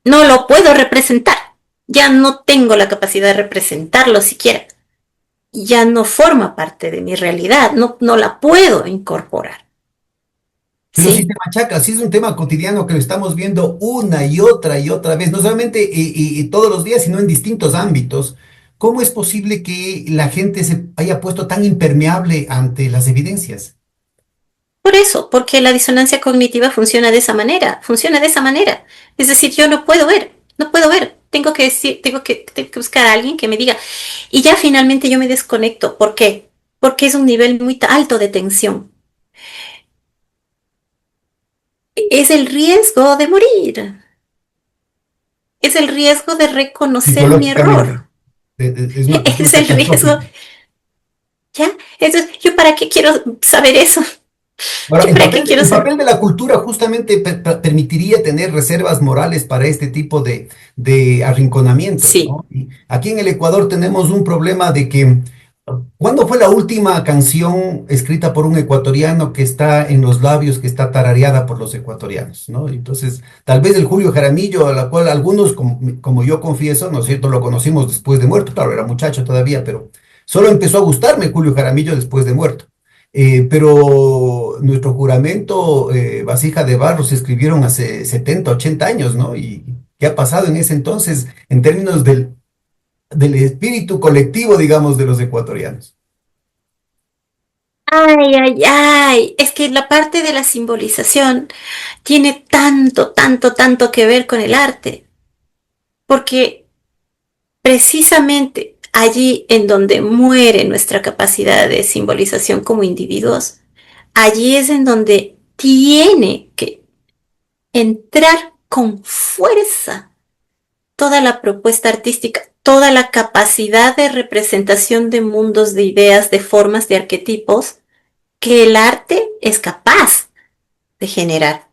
No lo puedo representar. Ya no tengo la capacidad de representarlo siquiera. Ya no forma parte de mi realidad, no la puedo incorporar. Pero si te ¿Sí? machaca, si es un tema cotidiano que lo estamos viendo una y otra vez, no solamente todos los días, sino en distintos ámbitos, ¿cómo es posible que la gente se haya puesto tan impermeable ante las evidencias? Por eso, porque la disonancia cognitiva funciona de esa manera, funciona de esa manera. Es decir, yo no puedo ver, no puedo ver. Tengo que decir, tengo que buscar a alguien que me diga. Y ya finalmente yo me desconecto. ¿Por qué? Porque es un nivel muy alto de tensión. Es el riesgo de morir. Es el riesgo de reconocer mi Psicológicamente, error. es una cuestión Es el riesgo, catastrófica. ¿ya? Entonces, ¿yo para qué quiero saber eso? Ahora, ¿Yo para qué quiero el saber? papel de la cultura justamente permitiría tener reservas morales para este tipo de arrinconamientos, Sí. ¿no? Y aquí en el Ecuador tenemos un problema de que, ¿cuándo fue la última canción escrita por un ecuatoriano que está en los labios, que está tarareada por los ecuatorianos, ¿no? Entonces, tal vez el Julio Jaramillo, a la cual algunos, como yo confieso, ¿no es cierto?, lo conocimos después de muerto, claro, era muchacho todavía, pero solo empezó a gustarme Julio Jaramillo después de muerto. Pero nuestro juramento, Vasija de Barro, se escribieron hace 70 80 años, ¿no? ¿Y qué ha pasado en ese entonces en términos del espíritu colectivo, digamos, de los ecuatorianos? Ay, ay, ay. Es que la parte de la simbolización tiene tanto que ver con el arte, porque precisamente allí en donde muere nuestra capacidad de simbolización como individuos, allí es en donde tiene que entrar con fuerza toda la propuesta artística, toda la capacidad de representación de mundos, de ideas, de formas, de arquetipos que el arte es capaz de generar.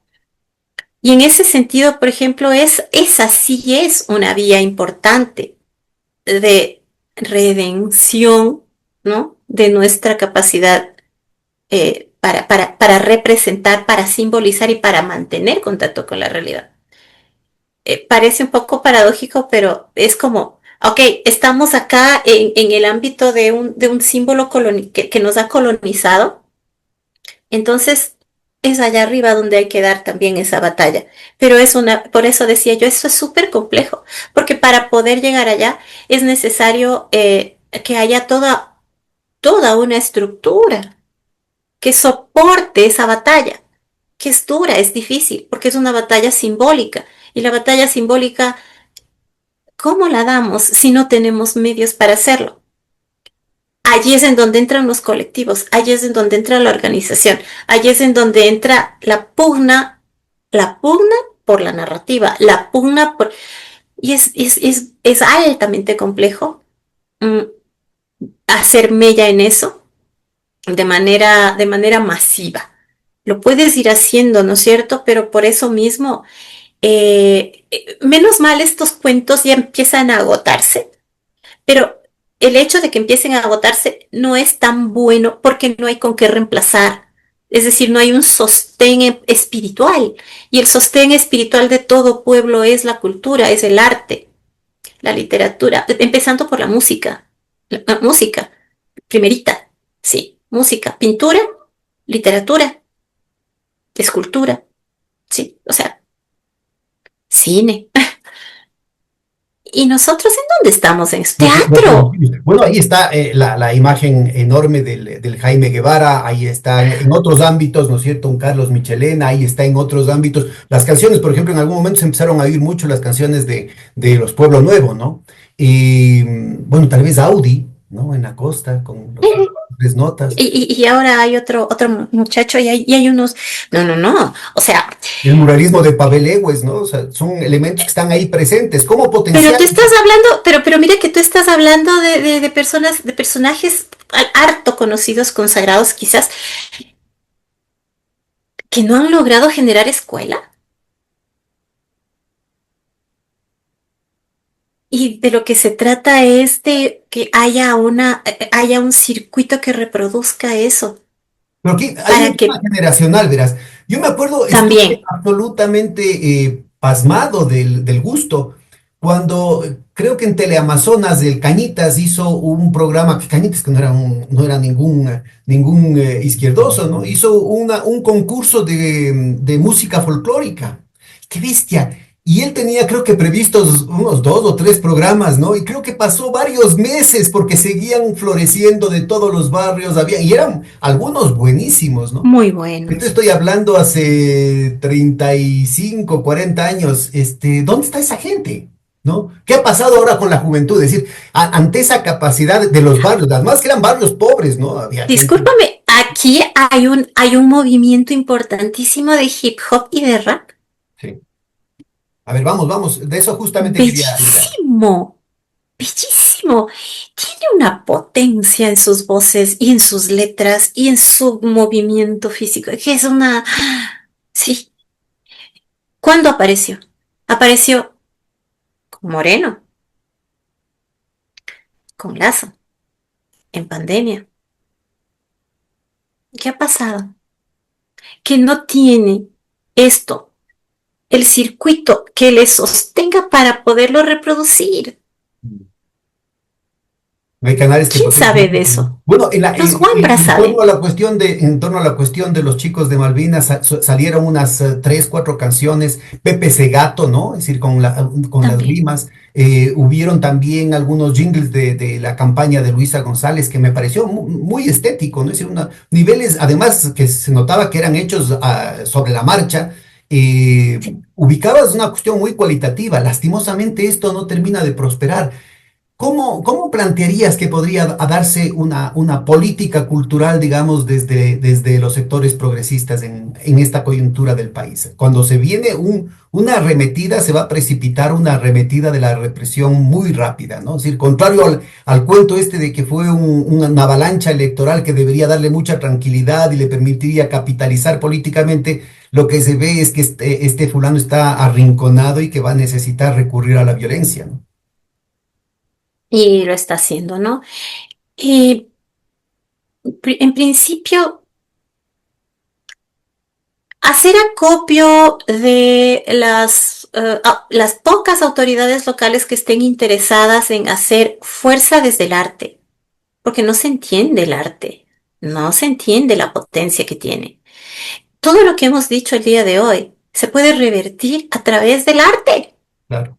Y en ese sentido, por ejemplo, esa sí es una vía importante de redención, ¿no? De nuestra capacidad para representar, para simbolizar y para mantener contacto con la realidad. Parece un poco paradójico, pero es como Ok, estamos acá en el ámbito de un símbolo que nos ha colonizado, entonces es allá arriba donde hay que dar también esa batalla. Pero es una, por eso decía yo, eso es súper complejo, porque para poder llegar allá es necesario que haya toda una estructura que soporte esa batalla, que es dura, es difícil, porque es una batalla simbólica. Y la batalla simbólica, ¿cómo la damos si no tenemos medios para hacerlo? Allí es en donde entran los colectivos, allí es en donde entra la organización, allí es en donde entra la pugna por la narrativa, la pugna por... Y es altamente complejo mm, hacer mella en eso de manera masiva. Lo puedes ir haciendo, ¿no es cierto? Pero por eso mismo, menos mal estos cuentos ya empiezan a agotarse, pero el hecho de que empiecen a agotarse no es tan bueno porque no hay con qué reemplazar. Es decir, no hay un sostén espiritual. Y el sostén espiritual de todo pueblo es la cultura, es el arte, la literatura, empezando por la música. La música, primerita, sí, música, pintura, literatura, escultura, sí, o sea, cine. ¿Y nosotros en dónde estamos? En No teatro. conocidos. Bueno, ahí está la imagen enorme del Jaime Guevara, ahí está en otros ámbitos, ¿no es cierto? Un Carlos Michelena, ahí está en otros ámbitos. Las canciones, por ejemplo, en algún momento se empezaron a oír mucho las canciones de los Pueblo Nuevo, ¿no? Y bueno, tal vez Audi, ¿no? En la costa, con los tres notas. Y ahora hay otro muchacho y hay unos, no, no, no, o sea, El muralismo de Pavel Ewes, ¿no? O sea, son elementos que están ahí presentes. ¿Cómo pero potenciar? tú estás hablando, pero mira que tú estás hablando de personas, de personajes harto conocidos, consagrados quizás, que no han logrado generar escuela. Y de lo que se trata es de que haya un circuito que reproduzca eso, Pero aquí hay para un tema que generacional, verás. Yo me acuerdo, estuve también, absolutamente pasmado del gusto cuando creo que en Teleamazonas el Cañitas hizo un programa, que Cañitas que no era ningún izquierdoso, ¿no? Hizo un concurso de música folclórica. ¡Qué bestia! Y él tenía, creo que previstos unos dos o tres programas, ¿no? Y creo que pasó varios meses porque seguían floreciendo de todos los barrios, y eran algunos buenísimos, ¿no? muy Yo buenos. estoy hablando hace 35, 40 años, ¿dónde está esa gente? ¿No? ¿Qué ha pasado ahora con la juventud? Es decir, ante esa capacidad de los barrios, además que eran barrios pobres, ¿no? Había gente. Discúlpame, aquí hay un movimiento importantísimo de hip hop y de rap. Sí. A ver, vamos, de eso justamente quería llegar. Bellísimo, bellísimo. Tiene una potencia en sus voces y en sus letras y en su movimiento físico, que es una... Sí. ¿Cuándo apareció? Apareció con Moreno, con Lazo, en pandemia. ¿Qué ha pasado? Que no tiene esto, el circuito que le sostenga para poderlo reproducir. No hay canales que ¿Quién potencien sabe de eso, ¿no? eso? Bueno, Los Wambra en torno saben. a la cuestión en torno a la cuestión de los chicos de Malvinas, salieron unas tres, cuatro canciones, Pepe Segato, ¿no? Es decir, con las También. rimas. Hubieron también algunos jingles de la campaña de Luisa González que me pareció muy estético, ¿no? Es decir, niveles, además que se notaba que eran hechos sobre la marcha. Ubicabas una cuestión muy cualitativa. Lastimosamente esto no termina de prosperar. ¿Cómo plantearías que podría darse una política cultural, digamos, desde los sectores progresistas en esta coyuntura del país? Cuando se viene una arremetida, se va a precipitar una arremetida de la represión muy rápida, ¿no? Es decir, contrario al cuento este de que fue una avalancha electoral que debería darle mucha tranquilidad y le permitiría capitalizar políticamente, lo que se ve es que este fulano está arrinconado y que va a necesitar recurrir a la violencia, ¿no? Y lo está haciendo, ¿no? En principio, hacer acopio de las pocas autoridades locales que estén interesadas en hacer fuerza desde el arte, porque no se entiende el arte, no se entiende la potencia que tiene. Todo lo que hemos dicho el día de hoy se puede revertir a través del arte. Claro.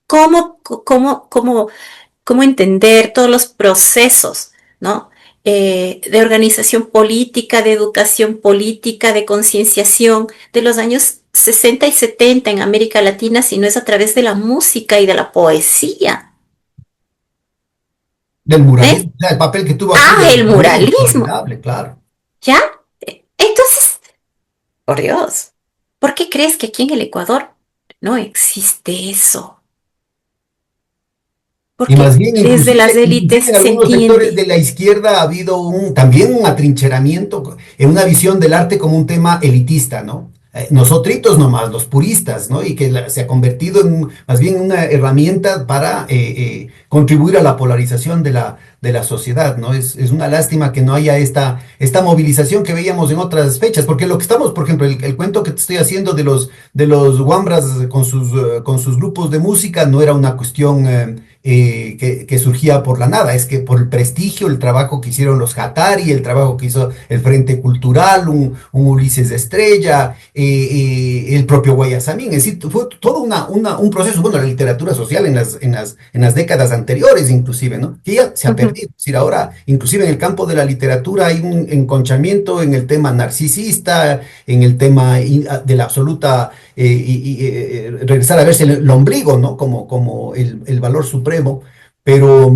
¿Cómo, cómo, cómo, cómo entender todos los procesos, ¿no? De organización política, de educación política, de concienciación de los años 60 y 70 en América Latina, si no es a través de la música y de la poesía. Del ¿Ves? muralismo, o sea, el papel que tuvo aquí Ah, del el muralismo, muralismo, formidable, claro. ¿ya? Entonces, por Dios, ¿por qué crees que aquí en el Ecuador no existe eso? Y más Porque bien, desde las inclusive élites en se algunos sectores de entiende. la izquierda ha habido también un atrincheramiento en una visión del arte como un tema elitista, ¿no? Nosotritos nomás, los puristas, ¿no? Y que se ha convertido en más bien una herramienta para contribuir a la polarización de la sociedad, ¿no? Es una lástima que no haya esta movilización que veíamos en otras fechas, porque lo que estamos, por ejemplo, el cuento que te estoy haciendo de los Wambras con sus grupos de música no era una cuestión que surgía por la nada, es que por el prestigio, el trabajo que hicieron los Hatari, el trabajo que hizo el Frente Cultural, un Ulises de Estrella, el propio Guayasamín, es decir, fue todo un proceso, bueno, la literatura social en las décadas anteriores inclusive, ¿no? Que ya se ha Ujú. perdido, es decir, ahora inclusive en el campo de la literatura hay un enconchamiento en el tema narcisista, en el tema de la absoluta regresar a verse el ombligo, ¿no? Como el valor supremo, pero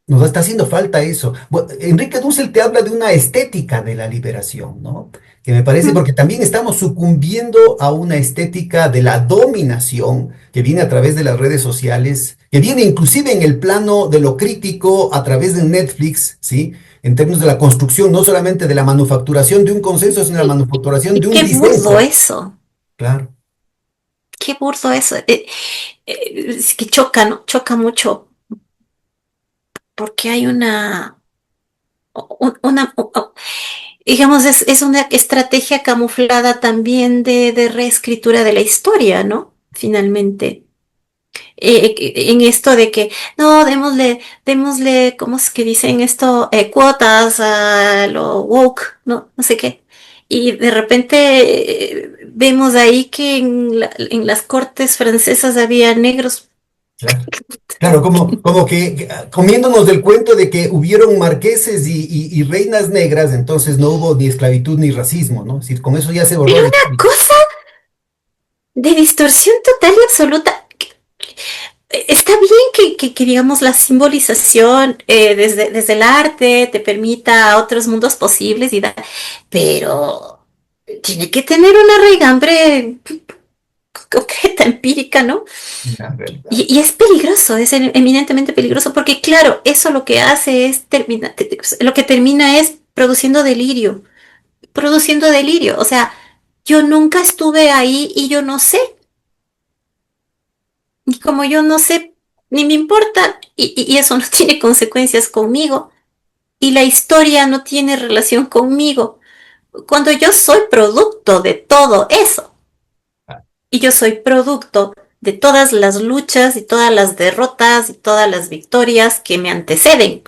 nos está haciendo falta eso. Bueno, Enrique Dussel te habla de una estética de la liberación, ¿no? Que me parece, porque también estamos sucumbiendo a una estética de la dominación que viene a través de las redes sociales, que viene inclusive en el plano de lo crítico a través de Netflix, ¿sí? En términos de la construcción, no solamente de la manufacturación de un consenso, sino la manufacturación de Y un qué burdo disenso. eso, Claro. qué burdo eso. Es que choca, ¿no? Choca mucho porque hay digamos, es una estrategia camuflada también de reescritura de la historia, ¿no? Finalmente. En esto de que, no, démosle, ¿cómo es que dicen esto? Cuotas a lo woke, ¿no? No sé qué. Y de repente vemos ahí que en las cortes francesas había negros. Claro. Claro, como que comiéndonos del cuento de que hubieron marqueses y reinas negras, entonces no hubo ni esclavitud ni racismo, ¿no? Es decir, con eso ya se borró Pero la una historia. cosa de distorsión total y absoluta. Está bien que, digamos, la simbolización desde el arte te permita otros mundos posibles, pero tiene que tener una raigambre concreta, empírica, ¿no? La verdad. Y es peligroso, es eminentemente peligroso, porque claro, eso lo que hace es lo que termina es produciendo delirio. O sea, yo nunca estuve ahí y yo no sé. Y como yo no sé, ni me importa, y eso no tiene consecuencias conmigo, y la historia no tiene relación conmigo, cuando yo soy producto de todo eso, y yo soy producto de todas las luchas y todas las derrotas y todas las victorias que me anteceden.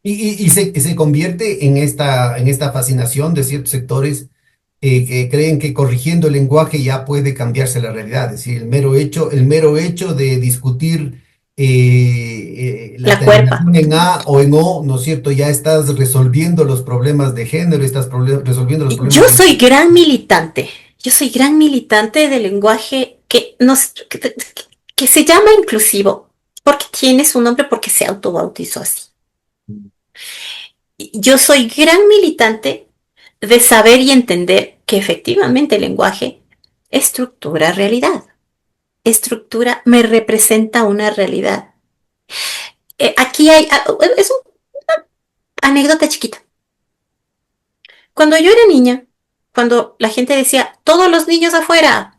Y se convierte en esta fascinación de ciertos sectores que creen que corrigiendo el lenguaje ya puede cambiarse la realidad. Es decir, el mero hecho de discutir la La cuerpa. terminación en A o en O, ¿no es cierto? Ya estás resolviendo los problemas de género, resolviendo los Yo problemas de... soy gran militante. Yo soy gran militante del lenguaje que se llama inclusivo, porque tiene su nombre porque se autobautizó así. Yo soy gran militante de saber y entender que efectivamente el lenguaje estructura realidad. Estructura me representa una realidad. Aquí es una anécdota chiquita. Cuando yo era niña, cuando la gente decía, todos los niños afuera,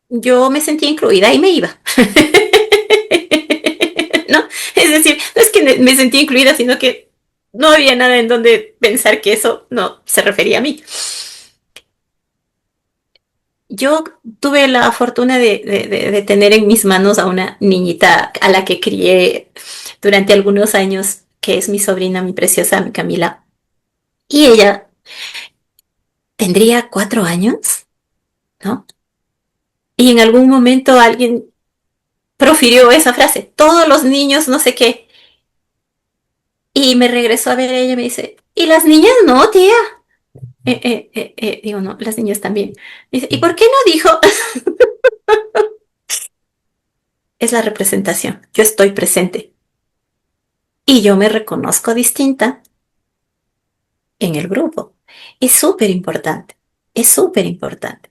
yo me sentía incluida y me iba. ¿No? Es decir, no es que me sentía incluida, sino que no había nada en donde pensar que eso no se refería a mí. Yo tuve la fortuna de tener en mis manos a una niñita a la que crié durante algunos años, que es mi sobrina, mi preciosa, mi Camila. Y ella tendría 4 años, ¿no? Y en algún momento alguien profirió esa frase, todos los niños no sé qué. Y me regresó a ver ella y me dice, ¿y las niñas no, tía? Digo, no, las niñas también. Dice, ¿y por qué no dijo? Es la representación. Yo estoy presente. Y yo me reconozco distinta en el grupo. Es súper importante. Es súper importante.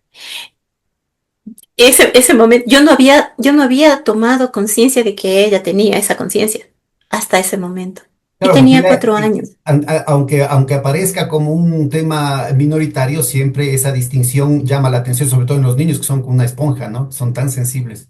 Ese momento, yo no había tomado conciencia de que ella tenía esa conciencia hasta ese momento. Y Claro, porque tenía 4 años. aunque aparezca como un tema minoritario, siempre esa distinción llama la atención, sobre todo en los niños que son como una esponja, ¿no? Son tan sensibles.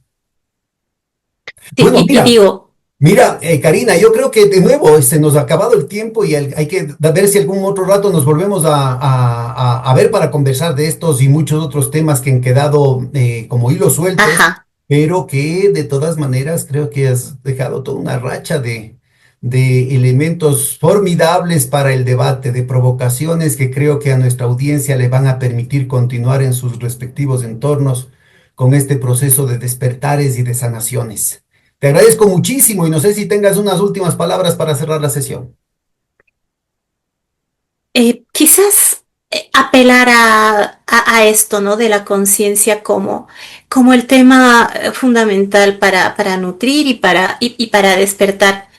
Sí, Bueno, y mira. digo, Mira, Karina, yo creo que de nuevo se nos ha acabado el tiempo y hay que ver si algún otro rato nos volvemos a ver para conversar de estos y muchos otros temas que han quedado como hilos sueltos, ajá. pero que de todas maneras creo que has dejado toda una racha de elementos formidables para el debate, de provocaciones que creo que a nuestra audiencia le van a permitir continuar en sus respectivos entornos con este proceso de despertares y de sanaciones. Te agradezco muchísimo y no sé si tengas unas últimas palabras para cerrar la sesión. Quizás apelar a esto, ¿no? De la conciencia como el tema fundamental para nutrir y para despertar.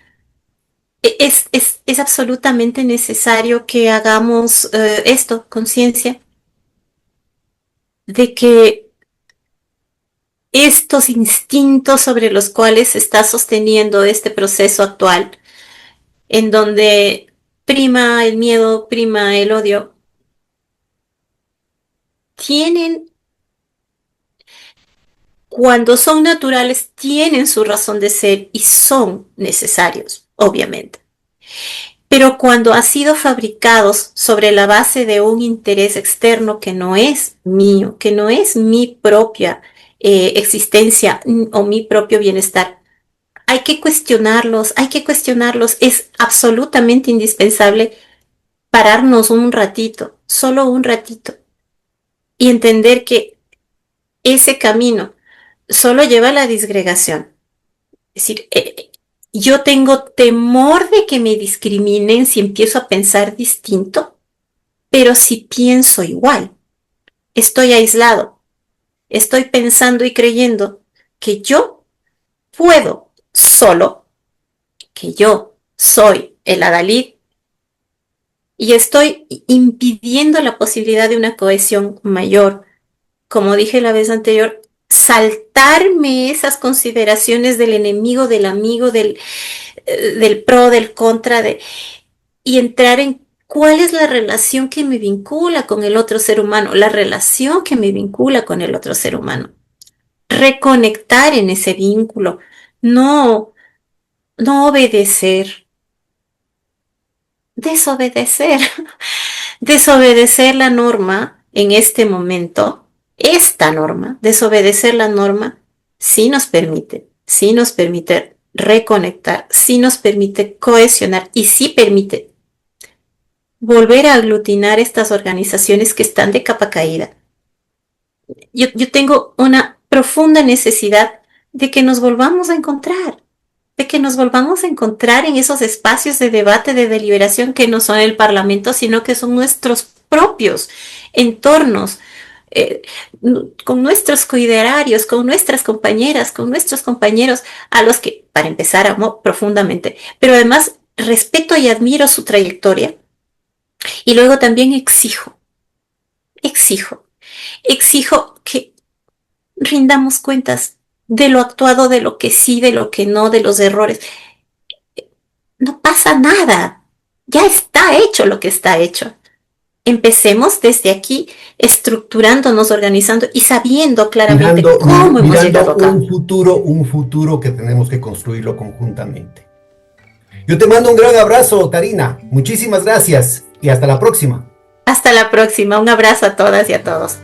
Es absolutamente necesario que hagamos esto, conciencia, de que estos instintos sobre los cuales se está sosteniendo este proceso actual, en donde prima el miedo, prima el odio, tienen, cuando son naturales, tienen su razón de ser y son necesarios, obviamente. Pero cuando han sido fabricados sobre la base de un interés externo que no es mío, que no es mi propia existencia o mi propio bienestar, hay que cuestionarlos, hay que cuestionarlos. Es absolutamente indispensable pararnos un ratito, solo un ratito, y entender que ese camino solo lleva a la disgregación. Es decir, yo tengo temor de que me discriminen si empiezo a pensar distinto, pero si pienso igual, estoy aislado, estoy pensando y creyendo que yo puedo solo, que yo soy el Adalid y estoy impidiendo la posibilidad de una cohesión mayor. Como dije la vez anterior, saltarme esas consideraciones del enemigo, del amigo, del pro, del contra, y entrar en cuál es la relación que me vincula con el otro ser humano, la relación que me vincula con el otro ser humano. Reconectar en ese vínculo, no, no obedecer, desobedecer, desobedecer la norma en este momento, esta norma, desobedecer la norma, sí nos permite reconectar, sí nos permite cohesionar y sí permite volver a aglutinar estas organizaciones que están de capa caída. Yo tengo una profunda necesidad de que nos volvamos a encontrar, de que nos volvamos a encontrar en esos espacios de debate, de deliberación que no son el Parlamento, sino que son nuestros propios entornos, eh, con nuestros coiderarios, con nuestras compañeras, con nuestros compañeros, a los que, para empezar, amo profundamente, pero además respeto y admiro su trayectoria. Y luego también exijo, exijo que rindamos cuentas de lo actuado, de lo que sí, de lo que no, de los errores. No pasa nada. Ya está hecho lo que está hecho. Empecemos desde aquí, estructurándonos, organizando y sabiendo claramente cómo hemos llegado Mirando acá. un futuro que tenemos que construirlo conjuntamente. Yo te mando un gran abrazo, Karina. Muchísimas gracias y hasta la próxima. Hasta la próxima. Un abrazo a todas y a todos.